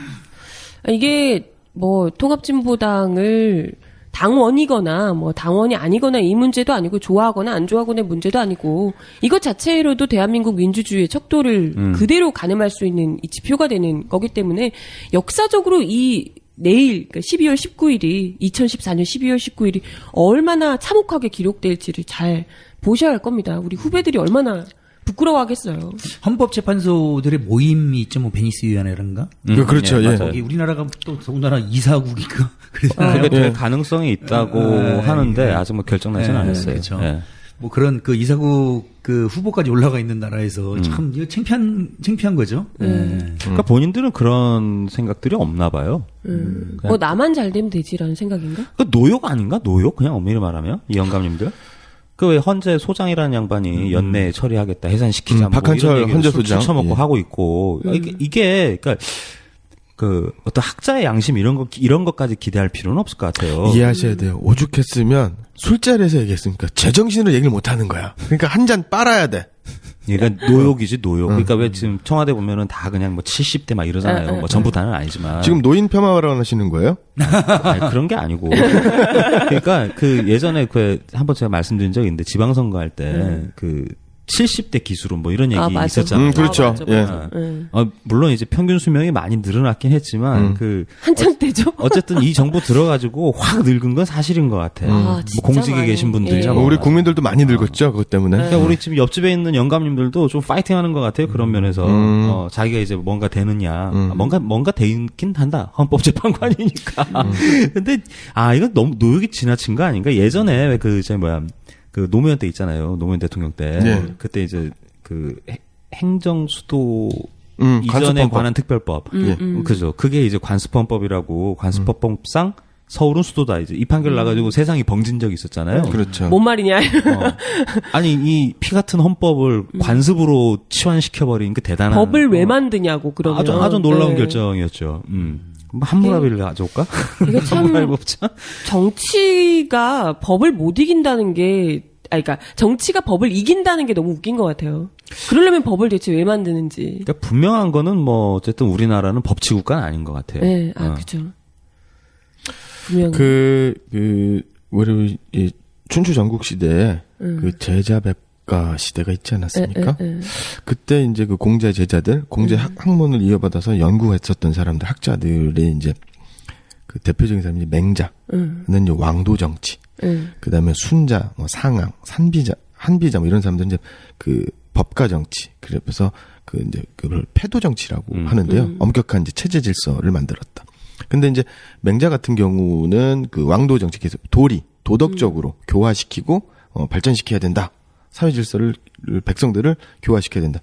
이게 뭐 통합진보당을 당원이거나 뭐 당원이 아니거나 이 문제도 아니고 좋아하거나 안 좋아하거나의 문제도 아니고 이것 자체로도 대한민국 민주주의의 척도를 그대로 가늠할 수 있는 이 지표가 되는 거기 때문에 역사적으로 이 내일 그러니까 12월 19일이 2014년 12월 19일이 얼마나 참혹하게 기록될지를 잘 보셔야 할 겁니다. 우리 후배들이 얼마나 부끄러워하겠어요. 헌법재판소들의 모임이 있죠, 뭐 베니스 위원회란가? 그렇죠. 예. 거기 우리나라가 또 더군다나 이사국이니까 그러잖아요. 그게 될 가능성이 있다고 하는데 아직 뭐 결정나지는 않았어요. 그렇죠. 예. 뭐 그런 그 이사국 그 후보까지 올라가 있는 나라에서 참 이거 창피한 거죠. 그러니까 본인들은 그런 생각들이 없나 봐요. 뭐 나만 잘 되면 되지라는 생각인가? 그 노욕 아닌가? 노욕? 그냥 엄밀히 말하면 이 영감님들. 그 왜 헌재 소장이라는 양반이 연내 처리하겠다, 해산시키자, 박한철 헌재 소장 처먹고 예. 하고 있고 이게 그러니까 그 어떤 학자의 양심 이런 것까지 기대할 필요는 없을 것 같아요. 이해하셔야 돼요. 오죽했으면 술자리에서 얘기했으니까 제정신으로 얘기를 못 하는 거야. 그러니까 한 잔 빨아야 돼. 그러니까 노욕이지 노욕. 그러니까 왜 지금 청와대 보면은 다 그냥 뭐 70대 막 이러잖아요. 뭐 전부 다는 아니지만. 지금 노인 폄하를 하시는 거예요? 아니, 그런 게 아니고. 그러니까 그 예전에 그 한번 제가 말씀드린 적이 있는데 지방선거 할 때 그 70대 기술은 뭐 이런 얘기 맞아. 있었잖아요. 그렇죠. 맞아. 예. 물론 이제 평균 수명이 많이 늘어났긴 했지만 그 한참 때죠. 어쨌든 이 정부 들어가지고 확 늙은 건 사실인 것 같아. 뭐 진짜 공직에 많이. 계신 분들이 예. 우리 국민들도 많이 늙었죠. 그것 때문에. 그러니까 우리 지금 옆집에 있는 영감님들도 좀 파이팅하는 것 같아요. 그런 면에서 자기가 이제 뭔가 되느냐, 뭔가 되긴 한다. 헌법재판관이니까. 근데 이건 너무 노역이 지나친 거 아닌가? 예전에 왜 그 그 노무현 때 있잖아요. 노무현 대통령 때 네. 그때 이제 그 행정 수도 이전에 관습헌법. 관한 특별법, 그죠? 그게 이제 관습헌법이라고 관습헌법상 서울은 수도다 이제 이 판결 나가지고 세상이 벙진 적이 있었잖아요. 그렇죠. 뭔 말이냐? 아니 이 피 같은 헌법을 관습으로 치환시켜버린 그 대단한 법을 왜 만드냐고 그러면 아주 놀라운 네. 결정이었죠. 뭐 한무라비를 가져올까? 이게 참 한무라비 법자? 정치가 법을 못 이긴다는 게 그러니까 정치가 법을 이긴다는 게 너무 웃긴 것 같아요. 그러려면 법을 대체 왜 만드는지. 그러니까 분명한 거는 뭐 어쨌든 우리나라는 법치국가는 아닌 것 같아요. 네, 그죠. 분명. 우리 이 춘추 전국 시대에 그 제자백가 시대가 있지 않았습니까? 그때 이제 그 공자 제자들, 공자 학문을 이어받아서 연구했었던 사람들, 학자들의 이제 그 대표적인 사람이 맹자는 이제 왕도 정치, 그 다음에 순자, 뭐 상왕, 한비자 뭐 이런 사람들은 이제 그 법가 정치, 그래서 그 이제 그걸 패도 정치라고 하는데요. 엄격한 이제 체제 질서를 만들었다. 근데 이제 맹자 같은 경우는 그 왕도 정치 계속 도덕적으로 교화시키고 발전시켜야 된다. 사회 질서를 백성들을 교화시켜야 된다.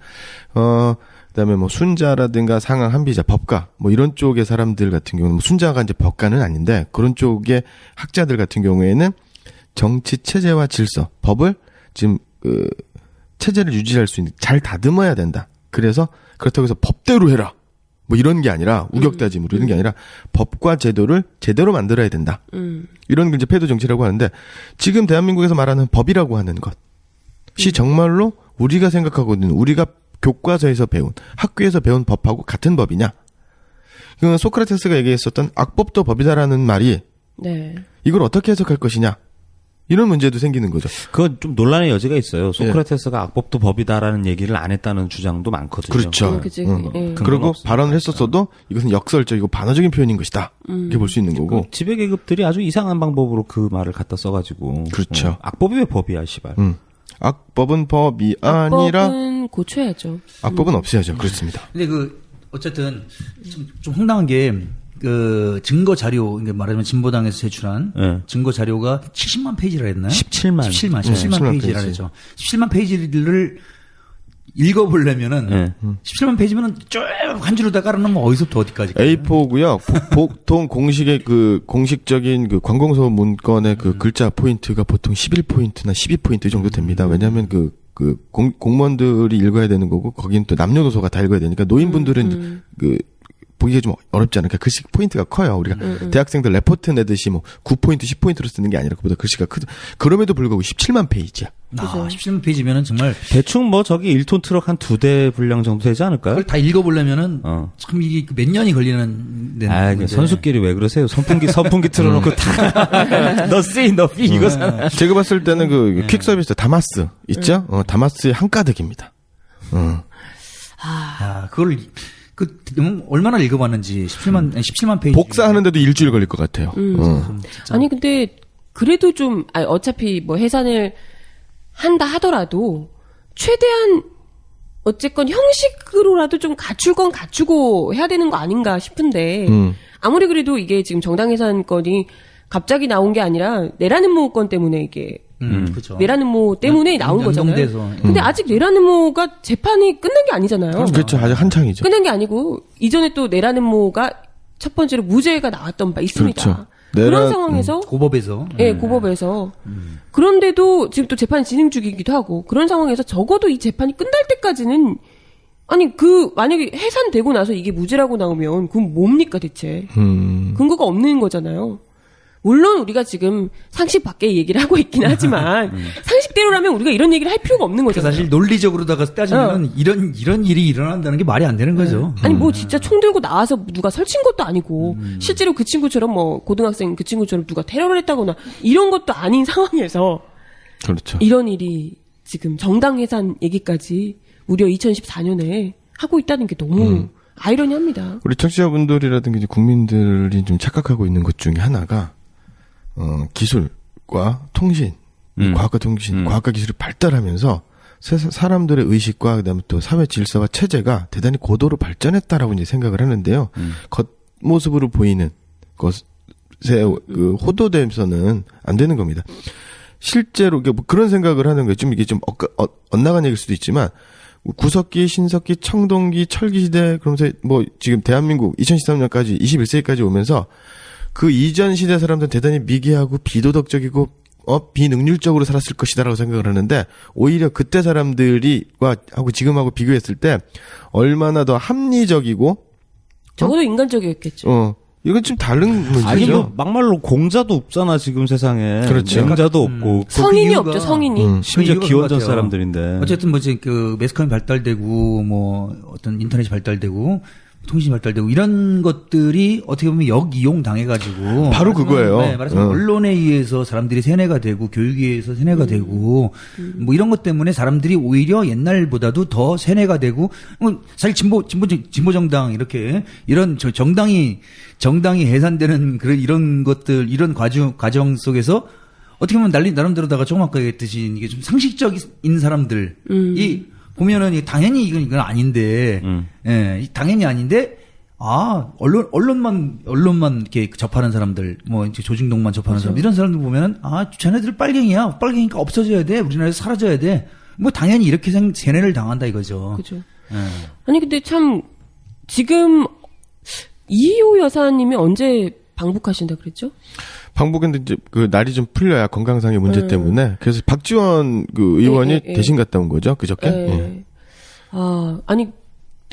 그다음에 뭐 순자라든가 상황, 한비자, 법가 뭐 이런 쪽의 사람들 같은 경우는 뭐 순자가 이제 법가는 아닌데 그런 쪽의 학자들 같은 경우에는 정치 체제와 질서, 법을 지금 그 체제를 유지할 수 있는 잘 다듬어야 된다. 그래서 그렇다고 해서 법대로 해라. 뭐 이런 게 아니라 우격다짐으로 이런 게 아니라 법과 제도를 제대로 만들어야 된다. 이런 게 이제 패도 정치라고 하는데 지금 대한민국에서 말하는 법이라고 하는 것이 정말로 우리가 생각하고 있는 우리가 교과서에서 배운 학교에서 배운 법하고 같은 법이냐? 그 소크라테스가 얘기했었던 악법도 법이다라는 말이 네. 이걸 어떻게 해석할 것이냐? 이런 문제도 생기는 거죠. 그건 좀 논란의 여지가 있어요. 소크라테스가 악법도 법이다라는 얘기를 안 했다는 주장도 많거든요. 그렇죠. 그치. 그리고 발언을 했었어도 이것은 역설적이고 반어적인 표현인 것이다. 이렇게 볼 수 있는 거고. 지배 계급들이 아주 이상한 방법으로 그 말을 갖다 써가지고. 그렇죠. 악법이 왜 법이야, 씨발. 악법은 법이 아니라 악법은 고쳐야죠. 악법은 없애야죠. 그렇습니다. 근데 그 어쨌든 좀 황당한 게 그 증거 자료, 그러니까 말하자면 진보당에서 제출한 네. 증거 자료가 70만 페이지라 했나요? 17만. 17만 페이지라 했죠. 17만 페이지를 읽어보려면은 네. 17만 페이지면은 쭉 한 줄로 다 깔아놓으면 어디서부터 어디까지? A4고요. 보통 공식의 그 공식적인 그 관공서 문건의 그 글자 포인트가 보통 11포인트나 12포인트 정도 됩니다. 왜냐하면 공무원들이 읽어야 되는 거고 거기는 또 남녀노소가 다 읽어야 되니까 노인분들은 보기가 좀 어렵지 않을까. 글씨 포인트가 커요. 우리가 대학생들 레포트 내듯이 뭐 9포인트, 10포인트로 쓰는 게 아니라 그보다 글씨가 크죠. 그럼에도 불구하고 17만 페이지야. 17만 페이지면은 정말 대충 뭐 저기 1톤 트럭 한 2대 분량 정도 되지 않을까요? 그걸 다 읽어보려면은 참 이게 몇 년이 걸리는. 선수끼리 왜 그러세요? 선풍기 틀어놓고 다 너 C, 너 B 이거 사. 제가 봤을 때는 퀵 서비스 다마스 있죠? 다마스의 한가득입니다. 그걸 얼마나 읽어봤는지 17만 페이지. 복사하는데도 일주일 걸릴 것 같아요. 아니 근데 그래도 좀 어차피 뭐 해산을 한다 하더라도 최대한 어쨌건 형식으로라도 좀 갖출 건 갖추고 해야 되는 거 아닌가 싶은데 아무리 그래도 이게 지금 정당 해산 건이 갑자기 나온 게 아니라 내라는 모건 때문에 이게 그렇죠. 내라는 모 때문에 나온 거잖아요. 연동돼서. 근데 아직 내라는 모가 재판이 끝난 게 아니잖아요. 그렇죠. 아직 한창이죠. 끝난 게 아니고 이전에 또 내라는 모가 첫 번째로 무죄가 나왔던 바 있습니다. 그렇죠. 그런 상황에서 고법에서. 예, 고법에서. 그런데도 지금 또 재판이 진행 중이기도 하고 그런 상황에서 적어도 이 재판이 끝날 때까지는 아니 만약에 해산되고 나서 이게 무죄라고 나오면 그건 뭡니까 대체? 근거가 없는 거잖아요. 물론 우리가 지금 상식 밖의 얘기를 하고 있긴 하지만 상식대로라면 우리가 이런 얘기를 할 필요가 없는 거잖아요. 사실 논리적으로다가 따지면 이런 일이 일어난다는 게 말이 안 되는 거죠. 아니 뭐 진짜 총 들고 나와서 누가 설친 것도 아니고 실제로 그 친구처럼 뭐 고등학생 그 친구처럼 누가 테러를 했다거나 이런 것도 아닌 상황에서 그렇죠. 이런 일이 지금 정당 해산 얘기까지 무려 2014년에 하고 있다는 게 너무 아이러니합니다. 우리 청취자분들이라든가 이제 국민들이 좀 착각하고 있는 것 중에 하나가 기술과 통신, 과학과 통신, 과학과 기술이 발달하면서 사람들의 의식과 그다음에 또 사회 질서와 체제가 대단히 고도로 발전했다라고 이제 생각을 하는데요. 겉모습으로 보이는 것에 호도되면서는 안 되는 겁니다. 실제로 뭐 그런 생각을 하는 거예요. 좀 이게 좀 엇나간 얘기일 수도 있지만 구석기, 신석기, 청동기, 철기시대 그러면서 뭐 지금 대한민국 2013년까지 21세기까지 오면서 그 이전 시대 사람들은 대단히 미개하고 비도덕적이고 비능률적으로 살았을 것이다라고 생각을 하는데 오히려 그때 하고 지금하고 비교했을 때 얼마나 더 합리적이고 적어도 인간적이었겠죠. 이건 좀 다른 문제죠. 아니 뭐 막말로 공자도 없잖아 지금 세상에. 그렇죠. 공자도 없고 성인이 없죠. 성인이. 심지어 그 기원전 같아요. 사람들인데. 어쨌든 뭐지 매스컴이 발달되고 뭐 어떤 인터넷이 발달되고 통신이 발달되고 이런 것들이 어떻게 보면 역이용 당해가지고 바로 그거예요. 네, 말하자면 언론에 의해서 사람들이 세뇌가 되고 교육에 의해서 세뇌가 되고 뭐 이런 것 때문에 사람들이 오히려 옛날보다도 더 세뇌가 되고 사실 진보 정당 이렇게 이런 정당이 해산되는 그런 이런 것들 이런 과정 속에서 어떻게 보면 나름대로다가 조금 아까 얘기했듯이 이게 좀 상식적인 사람들이 보면은 당연히 이건 아닌데, 예, 당연히 아닌데, 언론만 이렇게 접하는 사람들, 뭐 이제 조직동만 접하는 그렇죠. 사람, 이런 사람들 보면은 쟤네들 빨갱이야, 빨갱이니까 없어져야 돼, 우리나라에서 사라져야 돼, 뭐 당연히 이렇게 세뇌를 당한다 이거죠. 그죠. 예. 아니 근데 참 지금 이희호 여사님이 언제 방북하신다 그랬죠? 방북인데 이제 날이 좀 풀려야 건강상의 문제 때문에 그래서 박지원 의원이 대신 갔다 온 거죠 그저께. 아니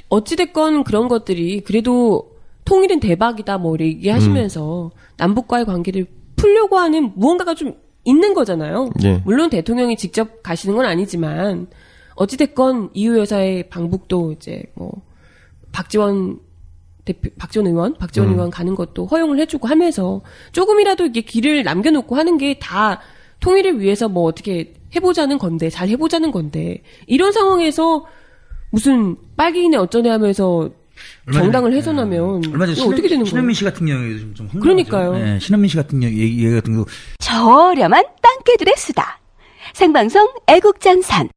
어찌됐건 그런 것들이 그래도 통일은 대박이다 뭐 얘기하시면서 남북과의 관계를 풀려고 하는 무언가가 좀 있는 거잖아요. 예. 물론 대통령이 직접 가시는 건 아니지만 어찌됐건 이희호 여사의 방북도 이제 뭐 박지원 의원 가는 것도 허용을 해주고 하면서 조금이라도 이게 길을 남겨놓고 하는 게 다 통일을 위해서 뭐 어떻게 해보자는 건데, 잘 해보자는 건데, 이런 상황에서 무슨 빨갱이네 어쩌네 하면서 정당을 훼손하면 얼마 전에 이거 어떻게 되는 거예요? 신현민 씨 같은 경우에도 좀 황당하죠. 그러니까요. 네, 신현민 씨 같은 얘기 같은 경우 저렴한 땅개들의 수다. 생방송 애국전선.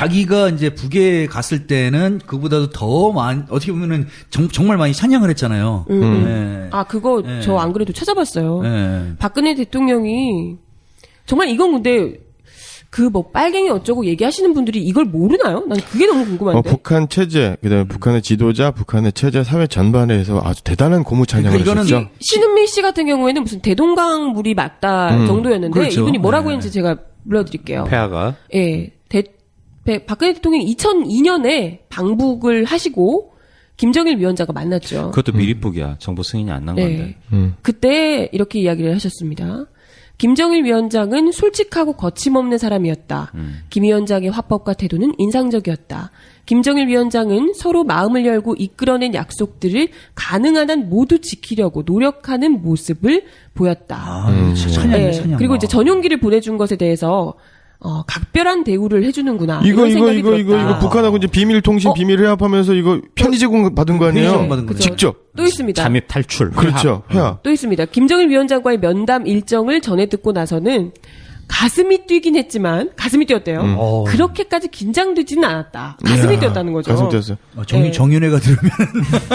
자기가 이제 북에 갔을 때는 그보다도 더 많이 어떻게 보면은 정말 많이 찬양을 했잖아요. 네. 아, 그거 네. 저 안 그래도 찾아봤어요. 네. 박근혜 대통령이 정말 이건 근데 그 뭐 빨갱이 어쩌고 얘기하시는 분들이 이걸 모르나요? 난 그게 너무 궁금한데. 북한 체제, 그다음에 북한의 지도자, 북한의 체제, 사회 전반에 대해서 아주 대단한 고무 찬양을 그러니까 이거는 했었죠. 신은미 씨 같은 경우에는 무슨 대동강 물이 맞다 정도였는데 그렇죠. 이분이 뭐라고 네. 했는지 제가 불러드릴게요. 폐하가 예, 박근혜 대통령이 2002년에 방북을 하시고 김정일 위원장과 만났죠. 그것도 미리북이야. 정보 승인이 안 난 건데. 그때 이렇게 이야기를 하셨습니다. 김정일 위원장은 솔직하고 거침없는 사람이었다. 김 위원장의 화법과 태도는 인상적이었다. 김정일 위원장은 서로 마음을 열고 이끌어낸 약속들을 가능한 한 모두 지키려고 노력하는 모습을 보였다. 찬양이네, 찬양. 그리고 이제 전용기를 보내준 것에 대해서 각별한 대우를 해주는구나. 이거 이런 생각이 들었다. 북한하고 이제 비밀 통신 비밀 회합하면서 이거 편지 제공 받은 거 아니에요? 편지 받은 거죠. 직접. 또 있습니다. 잠입 탈출. 그렇죠. 회합. 또 있습니다. 김정일 위원장과의 면담 일정을 전해 듣고 나서는 가슴이 뛰긴 했지만 가슴이 뛰었대요. 그렇게까지 긴장되지는 않았다. 가슴이 뛰었다는 거죠. 가슴 뛰었어요. 네. 정윤회가 들으면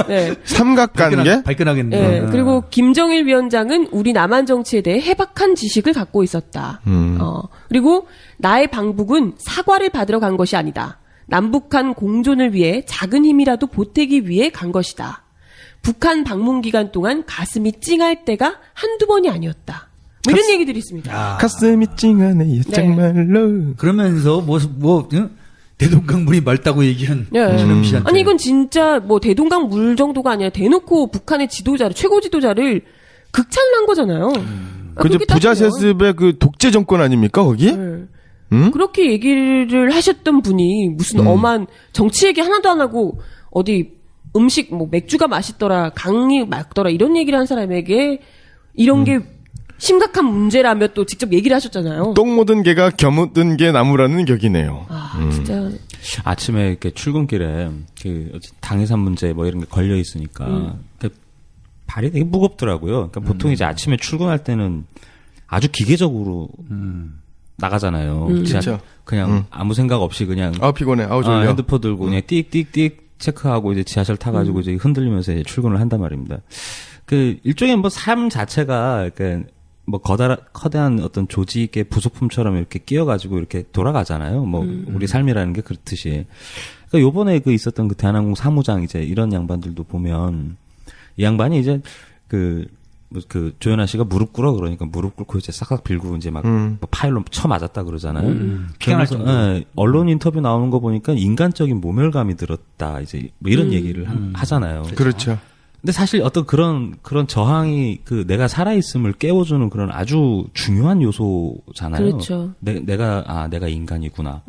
네. 삼각관계? 발끈하겠네요. 네. 그리고 김정일 위원장은 우리 남한 정치에 대해 해박한 지식을 갖고 있었다. 그리고 나의 방북은 사과를 받으러 간 것이 아니다. 남북한 공존을 위해 작은 힘이라도 보태기 위해 간 것이다. 북한 방문 기간 동안 가슴이 찡할 때가 한두 번이 아니었다. 뭐 이런 얘기들이 있습니다. 가슴이 찡하네 정말로. 그러면서 대동강물이 맑다고 얘기한 신은미 씨한테. 아니 이건 진짜 뭐 대동강 물 정도가 아니라 대놓고 북한의 지도자를 최고 지도자를 극찬을 한 거잖아요. 그저 부자 세습의 그 독재 정권 아닙니까 거기? 그렇게 얘기를 하셨던 분이 무슨 엄한 정치 얘기 하나도 안 하고 어디 음식 뭐 맥주가 맛있더라 강이 맑더라 이런 얘기를 한 사람에게 이런 게 심각한 문제라며 또 직접 얘기를 하셨잖아요. 똥 묻은 개가 겨묻은 개 나무라는 격이네요. 아 진짜. 아침에 이렇게 출근길에 그 당해산 문제 뭐 이런 게 걸려 있으니까 그 발이 되게 무겁더라고요. 그러니까 보통 이제 아침에 출근할 때는 아주 기계적으로 나가잖아요. 그렇죠. 그냥 아무 생각 없이 그냥 피곤해. 졸려. 핸드폰 들고 그냥 띡띡띡 체크하고 이제 지하철 타가지고 이제 흔들리면서 이제 출근을 한단 말입니다. 그 일종의 뭐 삶 자체가 그러니까 뭐 커다란 어떤 조직의 부속품처럼 이렇게 끼어가지고 이렇게 돌아가잖아요. 뭐 우리 삶이라는 게 그렇듯이. 그러니까 요번에 그 있었던 그 대한항공 사무장 이제 이런 양반들도 보면 이 양반이 이제 그 조연아 씨가 무릎 꿇어 그러니까 무릎 꿇고 이제 싹싹 빌고 이제 막 뭐 파일로 쳐 맞았다 그러잖아요. 그래서 언론 인터뷰 나오는 거 보니까 인간적인 모멸감이 들었다 이제 뭐 이런 얘기를 하잖아요. 그렇죠. 근데 사실 어떤 그런 저항이 그 내가 살아있음을 깨워주는 그런 아주 중요한 요소잖아요. 그렇죠. 내가 인간이구나.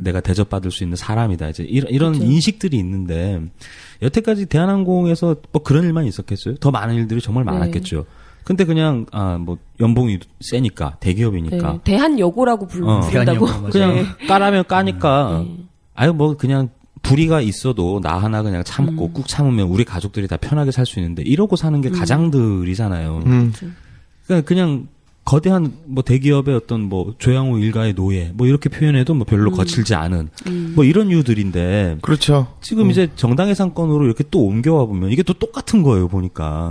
내가 대접받을 수 있는 사람이다. 이제 이런 그렇죠. 인식들이 있는데 여태까지 대한항공에서 뭐 그런 일만 있었겠어요? 더 많은 일들이 정말 많았겠죠. 근데 그냥 뭐 연봉이 세니까 대기업이니까 네. 대한여고라고 부른다고. 대한여고, 그냥 까라면 까니까 아유 뭐 그냥 불의가 있어도 나 하나 그냥 참고 꾹 참으면 우리 가족들이 다 편하게 살 수 있는데 이러고 사는 게 가장들이잖아요. 그러니까 그냥 거대한 뭐 대기업의 어떤 뭐 조양호 일가의 노예 뭐 이렇게 표현해도 뭐 별로 거칠지 않은 뭐 이런 이유들인데 그렇죠. 지금 이제 정당해상권으로 이렇게 또 옮겨와 보면 이게 또 똑같은 거예요 보니까.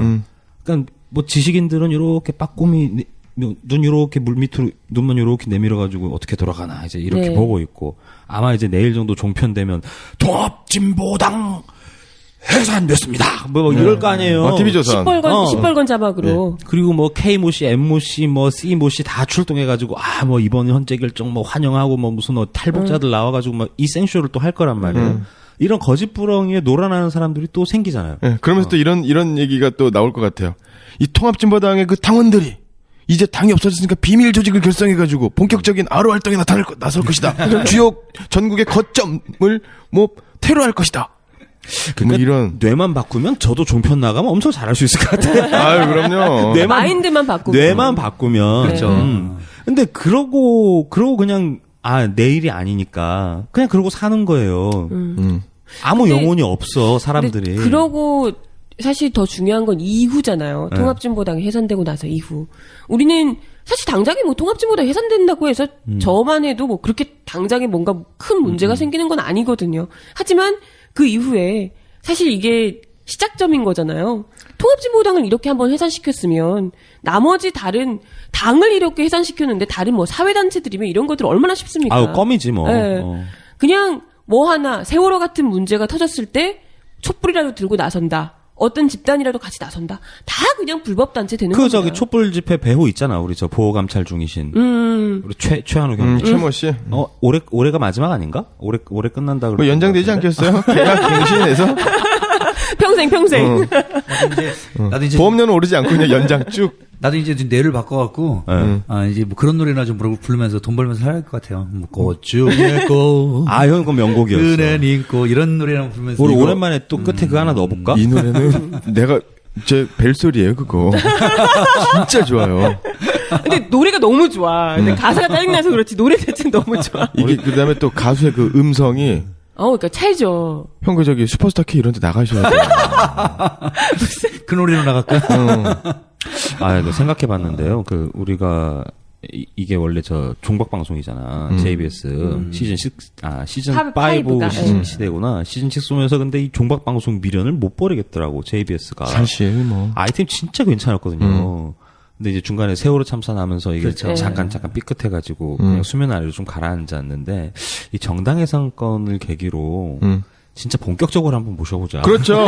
그러니까 뭐 지식인들은 이렇게 빠꼼히 눈 요렇게 물 밑으로 눈만 요렇게 내밀어 가지고 어떻게 돌아가나 이제 이렇게 네. 보고 있고 아마 이제 내일 정도 종편되면 통합진보당 해산됐습니다. 뭐 이럴 거 아니에요. TV조선. 시뻘건 자막으로. 네. 그리고 뭐 K모씨, M모씨, 뭐 C모씨 다 출동해 가지고 뭐 이번 헌재 결정 뭐 환영하고 뭐 무슨 탈북자들 나와 가지고 막 이 생쇼를 또 할 거란 말이에요. 이런 거짓부렁이에 놀아나는 사람들이 또 생기잖아요. 네, 그러면서 또 이런 얘기가 또 나올 것 같아요. 이 통합진보당의 그 당원들이 이제 당이 없어졌으니까 비밀 조직을 결성해가지고 본격적인 아로 활동에 나설 것이다. 주요 전국의 거점을 뭐 테러할 것이다. 그러니까 뭐 이런 뇌만 바꾸면 저도 종편 나가면 엄청 잘할 수 있을 것 같아요. 아유 그럼요. 마인드만 바꾸고. 뇌만 바꾸면. 그렇죠. 근데 그러고 그냥 내일이 아니니까 그냥 그러고 사는 거예요. 아무 영혼이 없어 사람들이. 그러고 사실 더 중요한 건 이후잖아요. 통합진보당이 해산되고 나서 이후. 우리는 사실 당장에 뭐 통합진보당 해산된다고 해서 저만 해도 뭐 그렇게 당장에 뭔가 큰 문제가 생기는 건 아니거든요. 하지만 그 이후에 사실 이게 시작점인 거잖아요. 통합진보당을 이렇게 한번 해산시켰으면 나머지 다른 당을 이렇게 해산시켰는데 다른 뭐 사회단체들이면 이런 것들 얼마나 쉽습니까? 아유, 껌이지 뭐. 네. 그냥 뭐 하나 세월호 같은 문제가 터졌을 때 촛불이라도 들고 나선다. 어떤 집단이라도 같이 나선다. 다 그냥 불법단체 되는 그 겁니다. 저기 촛불 집회 배후 있잖아. 우리 저 보호감찰 중이신 우리 최한우 경님. 최모 씨. 올해가 마지막 아닌가? 올해 끝난다 뭐 그러고. 연장되지 않겠어요? 계약 갱신해서 평생. 나도 이제 보험료는 오르지 않고 그냥 연장 쭉. 나도 이제 뇌를 바꿔갖고 이제 뭐 그런 노래나 좀 부르면서 돈 벌면서 살아야 할 것 같아요. 뭐 꽃중에 꽃, 아, 형 그건 명곡이었어. 은행 있고 이런 노래랑 부르면서 우리 이거- 오랜만에 또 끝에 그거 하나 넣어볼까? 이 노래는 내가 제 벨소리예요 그거. 진짜 좋아요. 근데 노래가 너무 좋아. 근데 가사가 짜증나서 그렇지 노래 자체는 너무 좋아. 이게 그다음에 또 가수의 그 음성이 그러니까 찰죠. 형 그 저기 슈퍼스타 K 이런 데 나가셔야 돼요. 그 노래로 나갈까? 아, 네, 생각해봤는데요. 그 우리가 이게 원래 저 종박 방송이잖아. JBS 시즌 6, 시즌 5 5가, 시대구나. 시즌 6 오면서 근데 이 종박 방송 미련을 못 버리겠더라고. JBS가. 사실 뭐 아이템 진짜 괜찮았거든요. 근데 이제 중간에 세월호 참사나면서 이게 그렇죠. 잠깐 삐끗해가지고 그냥 수면 아래로 좀 가라앉았는데 이 정당 해산건을 계기로 진짜 본격적으로 한번 모셔보자. 그렇죠.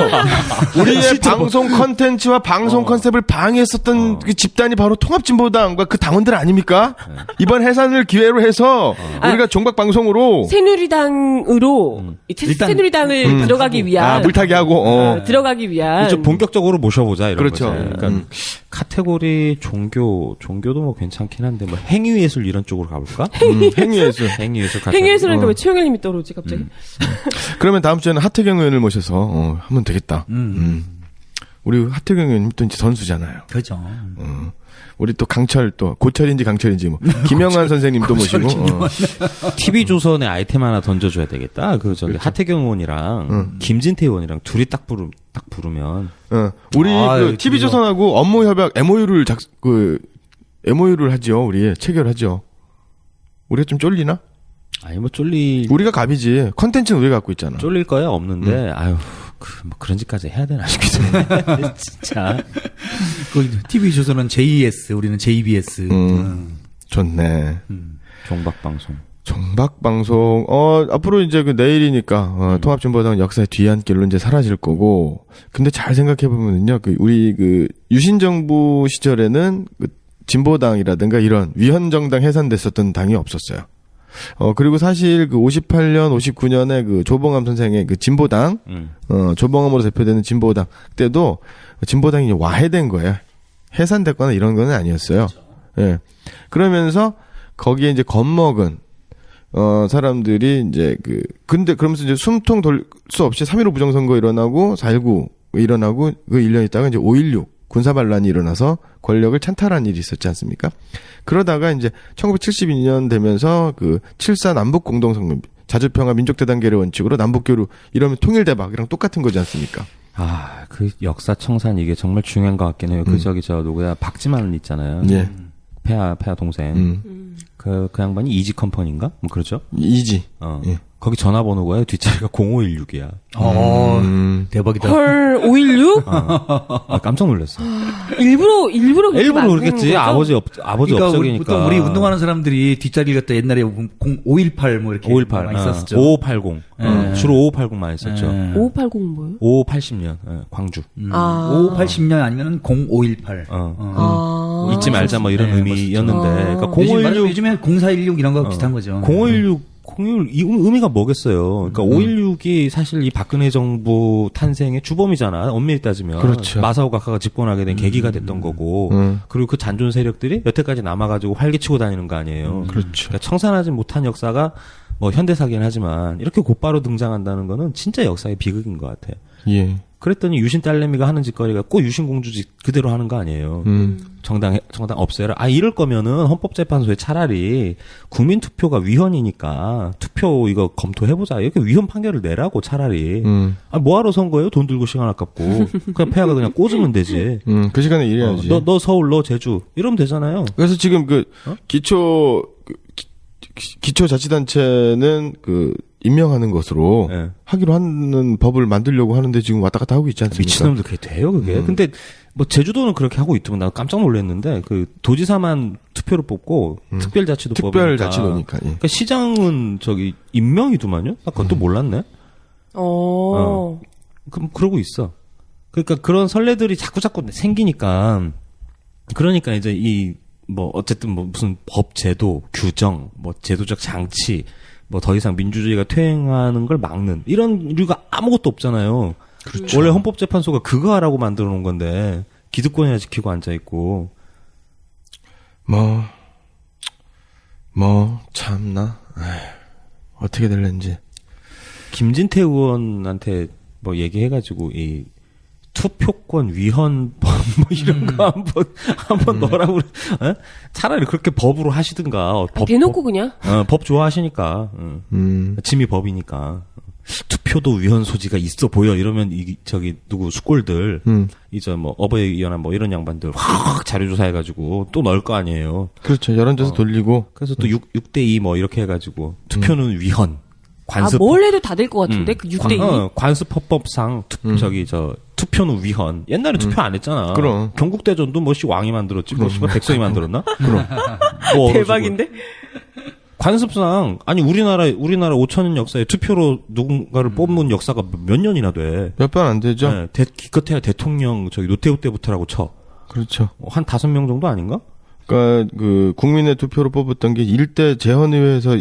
우리의 방송 컨텐츠와 방송 컨셉을 방해했었던 그 집단이 바로 통합진보당과 그 당원들 아닙니까? 이번 해산을 기회로 해서 우리가 종박 방송으로 새누리당으로 일단- 새누리당을 들어가기 위한 물타기 하고 들어가기 위한 좀 본격적으로 모셔보자 이런 그렇죠. 거지. 그러니까 카테고리 종교도 뭐 괜찮긴 한데 뭐 행위예술 이런 쪽으로 가볼까? 행위예술. 행위예술 카테고리. 행위예술하니까 왜 최영일님이 떠오르지 갑자기? 그러면 다음 주에는 하태경 의원을 모셔서 하면 되겠다. 우리 하태경 의원님 또 이제 선수잖아요. 그렇죠. 우리 또 강철 또 고철인지 강철인지 뭐 김영환 선생님도 모시고 TV 조선의 아이템 하나 던져줘야 되겠다. 그 저기 하태경 의원이랑 김진태 의원이랑 둘이 딱 부르면 우리 아유, 그 TV 그죠. 조선하고 업무 협약 MOU를 하죠. 우리 체결하죠. 우리가 좀 쫄리나? 아니 뭐 우리가 갑이지. 컨텐츠는 우리가 갖고 있잖아. 쫄릴 거야 없는데 아유 뭐 그런 짓까지 해야 되나 싶기도 해. 진짜. 그 TV 조선은 JES, 우리는 JBS. 좋네. 종박 방송. 정박 방송 앞으로 이제 그 내일이니까 통합진보당 역사의 뒤안길로 이제 사라질 거고. 근데 잘 생각해 보면은요. 그 우리 그 유신 정부 시절에는 그 진보당이라든가 이런 위헌정당 해산됐었던 당이 없었어요. 그리고 사실 그 58년, 59년에 그 조봉암 선생의 그 진보당, 조봉암으로 대표되는 진보당 때도 진보당이 이제 와해된 거예요. 해산됐거나 이런 거는 아니었어요. 예. 그러면서 거기에 이제 겁먹은, 사람들이 이제 근데 그러면서 이제 숨통 돌 수 없이 3.15 부정선거 일어나고 4.19 일어나고 그 1년 있다가 이제 5.16 군사반란이 일어나서 권력을 찬탈한 일이 있었지 않습니까? 그러다가 이제 1972년 되면서 그 7.4 남북 공동성명, 자주평화 민족대단계를 원칙으로 남북교류 이러면 통일대박이랑 똑같은 거지 않습니까? 아, 그 역사 청산 이게 정말 중요한 것 같긴 해요. 그 저기 누구야 박지만 있잖아요. 예. 폐하 동생. 그 양반이 이지 컴퍼니인가? 뭐 그렇죠? 이지. 예. 거기 전화번호가 뒷자리가 0516이야. 대박이다. 헐 516? 깜짝 놀랐어. 일부러 그렇게 일부러 만드는 그러겠지. 거죠? 아버지 그러니까 업적이니까. 보통 우리 운동하는 사람들이 뒷자리 갖다 옛날에 518 뭐 이렇게 518. 많이 썼었죠. 5580. 주로 5580 많이 썼죠. 5580은 뭐예요? 5580년. 광주. 5580년 아니면은 0518. 잊지 말자 뭐 이런 네, 의미였는데. 그러니까 0516 요즘에 0416 이런 거 비슷한 거죠. 0516 이 의미가 뭐겠어요? 그러니까 5.16이 사실 이 박근혜 정부 탄생의 주범이잖아. 엄밀히 따지면. 그렇죠. 마사오 가카가 집권하게 된 계기가 됐던 거고. 그리고 그 잔존 세력들이 여태까지 남아가지고 활개치고 다니는 거 아니에요. 그렇죠. 그러니까 청산하지 못한 역사가 뭐 현대사긴 하지만 이렇게 곧바로 등장한다는 거는 진짜 역사의 비극인 것 같아. 예. 그랬더니 유신 딸내미가 하는 짓거리가 꼭 유신 공주 짓 그대로 하는 거 아니에요. 정당 없애라. 이럴 거면은 헌법재판소에 차라리 국민 투표가 위헌이니까 투표 이거 검토해보자. 이렇게 위헌 판결을 내라고 차라리. 뭐하러 선거예요? 돈 들고 시간 아깝고. 그냥 폐하가 그냥 꽂으면 되지. 그 시간에 일해야지. 너 서울, 너 제주. 이러면 되잖아요. 그래서 지금 기초자치단체는 임명하는 것으로 네. 하기로 하는 법을 만들려고 하는데 지금 왔다 갔다 하고 있지 않습니까? 미친놈들 그게 돼요, 그게. 근데 뭐 제주도는 그렇게 하고 있더만 나 깜짝 놀랐는데 도지사만 투표를 뽑고 특별자치도 특별자치도니까. 예. 그러니까 시장은 임명이더만요. 나 그것도 몰랐네. 그럼 그러고 있어. 그러니까 그런 선례들이 자꾸 생기니까 그러니까 이제 어쨌든 무슨 법 제도, 규정, 제도적 장치, 더 이상 민주주의가 퇴행하는 걸 막는 이런 류가 아무것도 없잖아요. 그렇죠. 원래 헌법재판소가 그거 하라고 만들어 놓은 건데 기득권이나 지키고 앉아 있고. 참나. 어떻게 될는지. 김진태 의원한테 얘기해가지고 이 투표권 위헌법 이런 거 한번 넣으라고 그래. 차라리 그렇게 법으로 하시든가. 대놓고 그냥. 법 좋아하시니까. 짐이 법이니까. 투표도 위헌 소지가 있어 보여 이러면 누구 숙골들 어버이연합 이런 양반들 확 자료 조사해가지고 또 넣을 거 아니에요. 그렇죠. 여론조사 돌리고. 그래서 또 6대2 이렇게 해가지고 투표는 위헌. 뭘 해도 다 될 것 같은데 그 6대2. 관습헌법상 투표는 위헌. 옛날에 투표 안 했잖아. 그럼. 경국대전도 왕이 만들었지. 백성이 만들었나? 그럼. 대박인데? 관습상 우리나라 5천년 역사에 투표로 누군가를 뽑는 역사가 몇 년이나 돼. 몇 번 안 되죠. 네, 기껏해야 대통령 노태우 때부터라고 쳐. 그렇죠. 한 5명 정도 아닌가? 그러니까 국민의 투표로 뽑았던 게 1대 재헌의회에서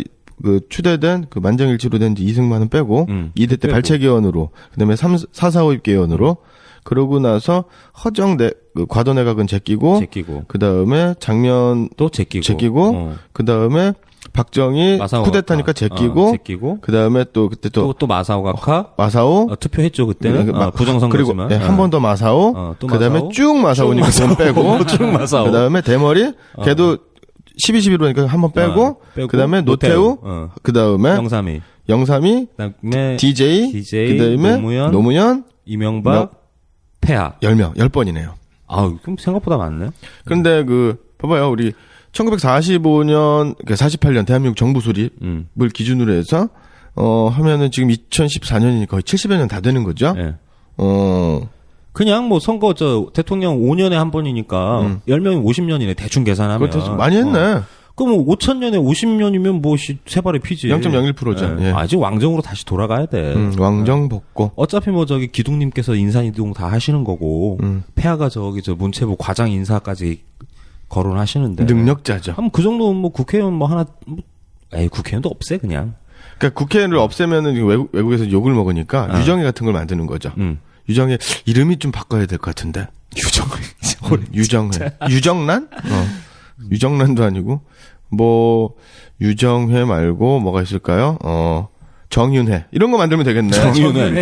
추대된 만장일치로 된 이승만은 빼고 2대 때 발췌개헌으로 그다음에 4.4.5입 개헌으로 그러고 나서 허정 과도내각은 제끼고 그다음에 장면도 제끼고 그다음에 박정희 쿠데타니까 제끼고 그다음에 또 그때 또 마사오 각하 투표했죠 그때는 부정선거지만 그리고 한 번 더 마사오 그다음에 쭉 마사오니까 돈 빼고 쭉 마사오 그다음에 대머리 걔도 12.11로 하니까 한 번 빼고 그다음에 노태우 그다음에 영삼이 그다음에 DJ 그다음에 노무현 이명박 폐하 10번이네요. 그럼 생각보다 많네. 그런데 봐봐요. 우리 1945년 48년 대한민국 정부 수립을 기준으로 해서 하면은 지금 2014년이니까 거의 70여 년 다 되는 거죠. 네. 그냥 선거 대통령 5년에 한 번이니까 10명이 50년이네 대충 계산하면. 그것도 많이 했네. 그럼 5천년에 50년이면 세 발의 피지. 0.01%죠. 예. 아직 왕정으로 다시 돌아가야 돼. 왕정 복고. 어차피 기둥님께서 인사이동 다 하시는 거고 폐하가 문체부 과장 인사까지 거론하시는데. 능력자죠. 그 정도면 국회의원 하나 국회의원도 없애 그냥. 그러니까 국회의원을 없애면은 외국에서 욕을 먹으니까 유정회 같은 걸 만드는 거죠. 유정회 이름이 좀 바꿔야 될 것 같은데. 유정회. 유정란? 유정란도 아니고 유정회 말고 뭐가 있을까요? 정윤회 이런 거 만들면 되겠네. 정윤회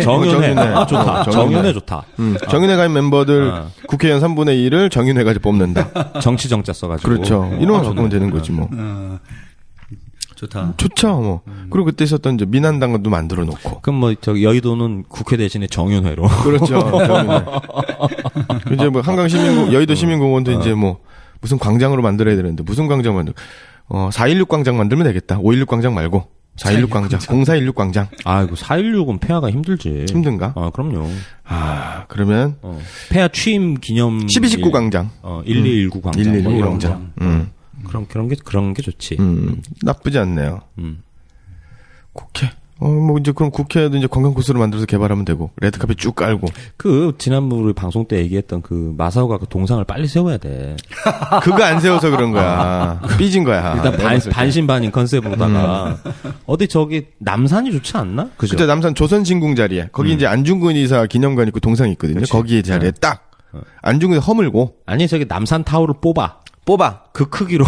좋다. 정윤회 좋다. 정윤회 가입 멤버들 국회의원 3분의 1을 정윤회 가지고 뽑는다. 정치 정자 써가지고. 그렇죠. 이런 거 바꾸면 되는 거지 좋다. 좋죠 그리고 그때 있었던 민한당도 만들어 놓고. 그럼 여의도는 국회 대신에 정윤회로. 그렇죠. 정윤회. 이제 한강 여의도 시민공원도 이제 무슨 광장으로 만들어야 되는데 무슨 광장 4.16 광장 만들면 되겠다. 5.16 광장 말고 4.16 광장. 04.16 광장. 이거 4.16은 폐하가 힘들지. 힘든가? 그럼요. 그러면 폐하 취임 기념 12.19 광장. 1219 광장. 119 광장. 그런 게 좋지. 나쁘지 않네요. 국회. 이제 그럼 국회도 이제 관광 코스로 만들어서 개발하면 되고 레드카펫 쭉 깔고. 지난번에 방송 때 얘기했던 마사오가 동상을 빨리 세워야 돼. 그거 안 세워서 그런 거야. 삐진 거야. 일단 반신반인 컨셉으로다가 어디 남산이 좋지 않나? 그죠? 그때 남산 조선진궁 자리에 거기 이제 안중근 의사 기념관 있고 동상이 있거든요. 그치? 거기 자리에 딱 안중근이 허물고. 아니 남산 타워를 뽑아. 그 크기로.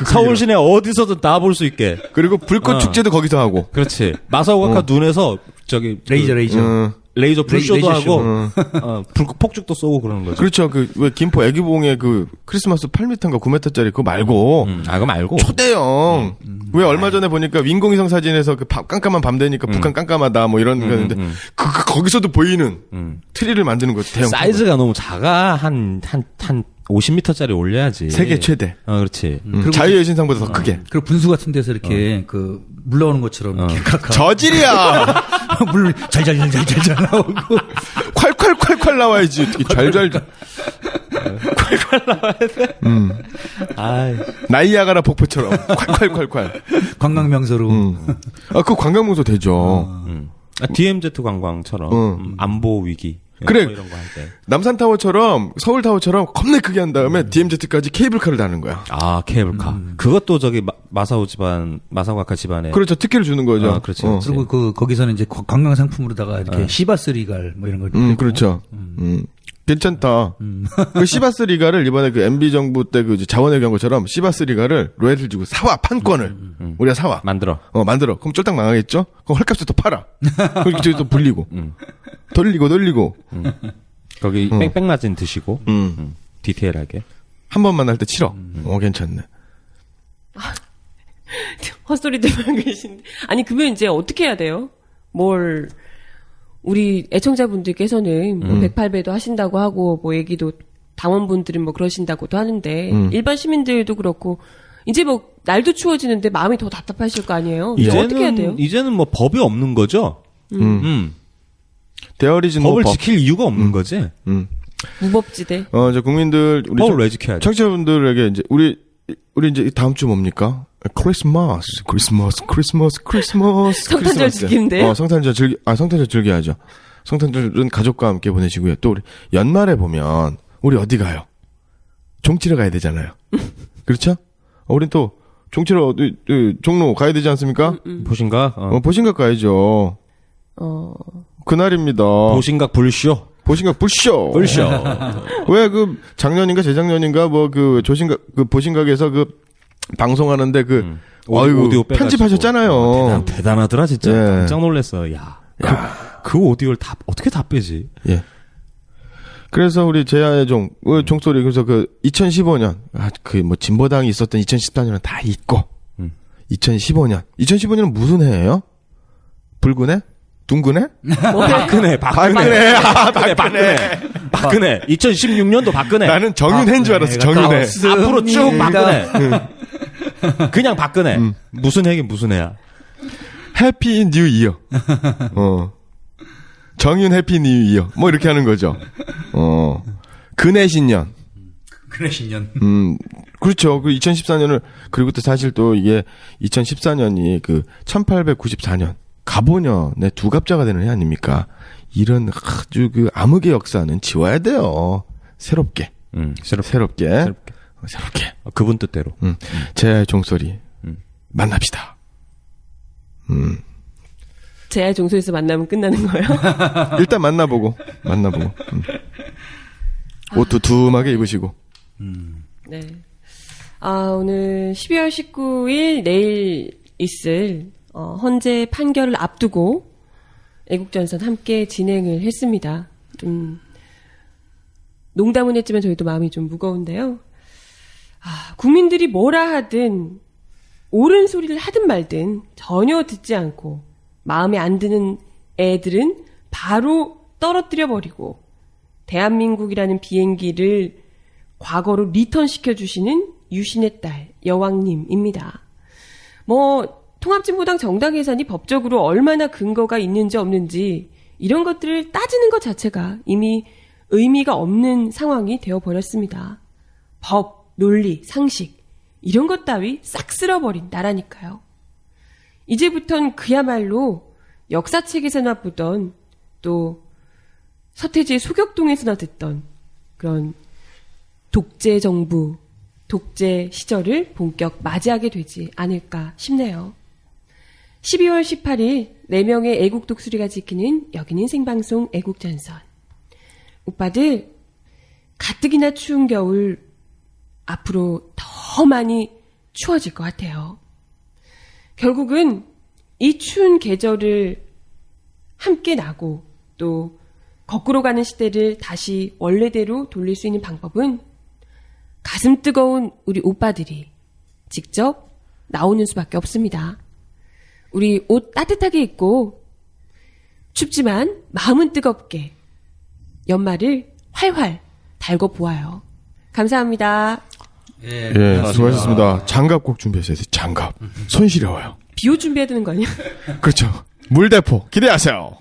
서울 시내 어디서든 다 볼 수 있게. 그리고 불꽃 축제도 거기서 하고. 그렇지. 마사오가카 눈에서 레이저. 레이저 불쇼도 레이저 하고 폭죽도 쏘고 그러는 거죠. 그렇죠. 그 왜 김포 애기봉에 그 크리스마스 8m인가 9m짜리 그거 말고 그거 말고 초대형. 왜 얼마 전에 보니까 인공위성 사진에서 그 깜깜한 밤 되니까 북한 깜깜하다 뭐 이런 거 있는데 거기서도 보이는 트리를 만드는 거죠. 대형 사이즈가 너무 작아. 한 50m짜리 올려야지. 세계 최대. 그렇지. 자유의 신상보다 더 크게. 그리고 분수 같은 데서 이렇게 그 물러오는 것처럼 이렇게 각각 저질이야. 물 잘잘잘잘잘 나오고 콸콸콸콸 나와야지. 어떻게 잘잘. 아이. 나이아가라 폭포처럼 콸콸콸콸. 관광 명소로. 그 관광 명소 되죠. DMZ 관광처럼 안보 위기. 그래. 뭐 이런 거 할 때. 남산타워처럼 서울타워처럼 겁내 크게 한 다음에 DMZ까지 케이블카를 다는 거야. 아, 케이블카. 그것도 저기 마사오카카 집안에. 그렇죠. 특혜를 주는 거죠. 그렇죠. 그리고 그 거기서는 이제 관광 상품으로다가 이렇게 시바스 리갈 뭐 이런 걸. 그렇죠. 괜찮다. 그 시바스 리가를 이번에 그 MB 정부 때 그 자원의 경우처럼 시바스 리가를 로얄을 주고 사와 판권을 우리가 사와 만들어. 만들어. 그럼 쫄딱 망하겠죠? 그럼 헐값에 또 팔아. 그리고 저기 또 불리고 돌리고 거기 뺑뺑마진 드시고 디테일하게 한 번만 할 때 7억. 괜찮네. 헛소리들만 계신데. 아니, 그러면 이제 어떻게 해야 돼요? 우리 애청자분들께서는 뭐 108배도 하신다고 하고, 뭐 얘기도 당원분들은 뭐 그러신다고도 하는데, 일반 시민들도 그렇고, 이제 뭐 날도 추워지는데 마음이 더 답답하실 거 아니에요? 이제 어떻게 해야 돼요? 이제는 뭐 법이 없는 거죠? 데어리진 법을 법. 지킬 이유가 없는 거지? 무법지대. 이제 국민들, 우리 법을 왜 지켜야 돼? 청취자분들에게 이제, 우리 이제 다음 주 뭡니까? 크리스마스. 성탄절 즐기는데요? 성탄절 즐겨야죠. 성탄절은 가족과 함께 보내시고요. 또 우리 연말에 보면, 우리 어디 가요? 종치러 가야 되잖아요. 그렇죠? 우린 또, 종치러 종로 가야 되지 않습니까? 보신가? 보신각 가야죠. 그날입니다. 보신각 불쇼. 보신각 불쇼. 왜 작년인가 재작년인가 보신각에서 방송하는데 오디오 빼가지고. 편집하셨잖아요. 대단하더라 진짜. 예. 깜짝 놀랐어. 야. 그 오디오를 어떻게 다 빼지? 예. 그래서 우리 제야의 종소리 그래서 2015년 진보당이 있었던 2014년은 다 잊고 2015년은 무슨 해예요? 붉은 해? 둥근 해? 박근혜. 박근혜. 2016년도 박근혜. 나는 정윤회인 줄 알았어. 정윤회. 앞으로 쭉 박근혜. 그냥 박근혜. 무슨 해긴 무슨 해야? 해피 뉴 이어. 정윤 해피 뉴 이어. 뭐 이렇게 하는 거죠. 근해 신년. 그렇죠. 2014년을 그리고 또 사실 또 이게 2014년이 1894년 가보년의 두 갑자가 되는 해 아닙니까? 이런 아주 암흑의 역사는 지워야 돼요. 새롭게. 새롭게. 그분 뜻대로. 제야의 종소리. 만납시다. 제야의 종소에서 만나면 끝나는 거예요? 일단 만나보고. 옷 두툼하게 입으시고. 네. 오늘 12월 19일 내일 있을 헌재 판결을 앞두고 애국전선 함께 진행을 했습니다. 농담은 했지만 저희도 마음이 좀 무거운데요. 국민들이 뭐라 하든 옳은 소리를 하든 말든 전혀 듣지 않고 마음에 안 드는 애들은 바로 떨어뜨려 버리고 대한민국이라는 비행기를 과거로 리턴시켜 주시는 유신의 딸 여왕님입니다. 통합진보당 정당 예산이 법적으로 얼마나 근거가 있는지 없는지 이런 것들을 따지는 것 자체가 이미 의미가 없는 상황이 되어버렸습니다. 법, 논리, 상식 이런 것 따위 싹 쓸어버린 나라니까요. 이제부턴 그야말로 역사책에서나 보던 또 서태지의 소격동에서나 듣던 그런 독재 정부, 독재 시절을 본격 맞이하게 되지 않을까 싶네요. 12월 18일 4명의 애국 독수리가 지키는 여기는 생방송 애국전선. 오빠들 가뜩이나 추운 겨울 앞으로 더 많이 추워질 것 같아요. 결국은 이 추운 계절을 함께 나고 또 거꾸로 가는 시대를 다시 원래대로 돌릴 수 있는 방법은 가슴 뜨거운 우리 오빠들이 직접 나오는 수밖에 없습니다. 우리 옷 따뜻하게 입고 춥지만 마음은 뜨겁게 연말을 활활 달궈 보아요. 감사합니다. 예, 수고하셨습니다. 장갑 꼭 준비했어요. 장갑. 손 시려워요. 비옷 준비해야 되는 거 아니야? 그렇죠. 물대포 기대하세요.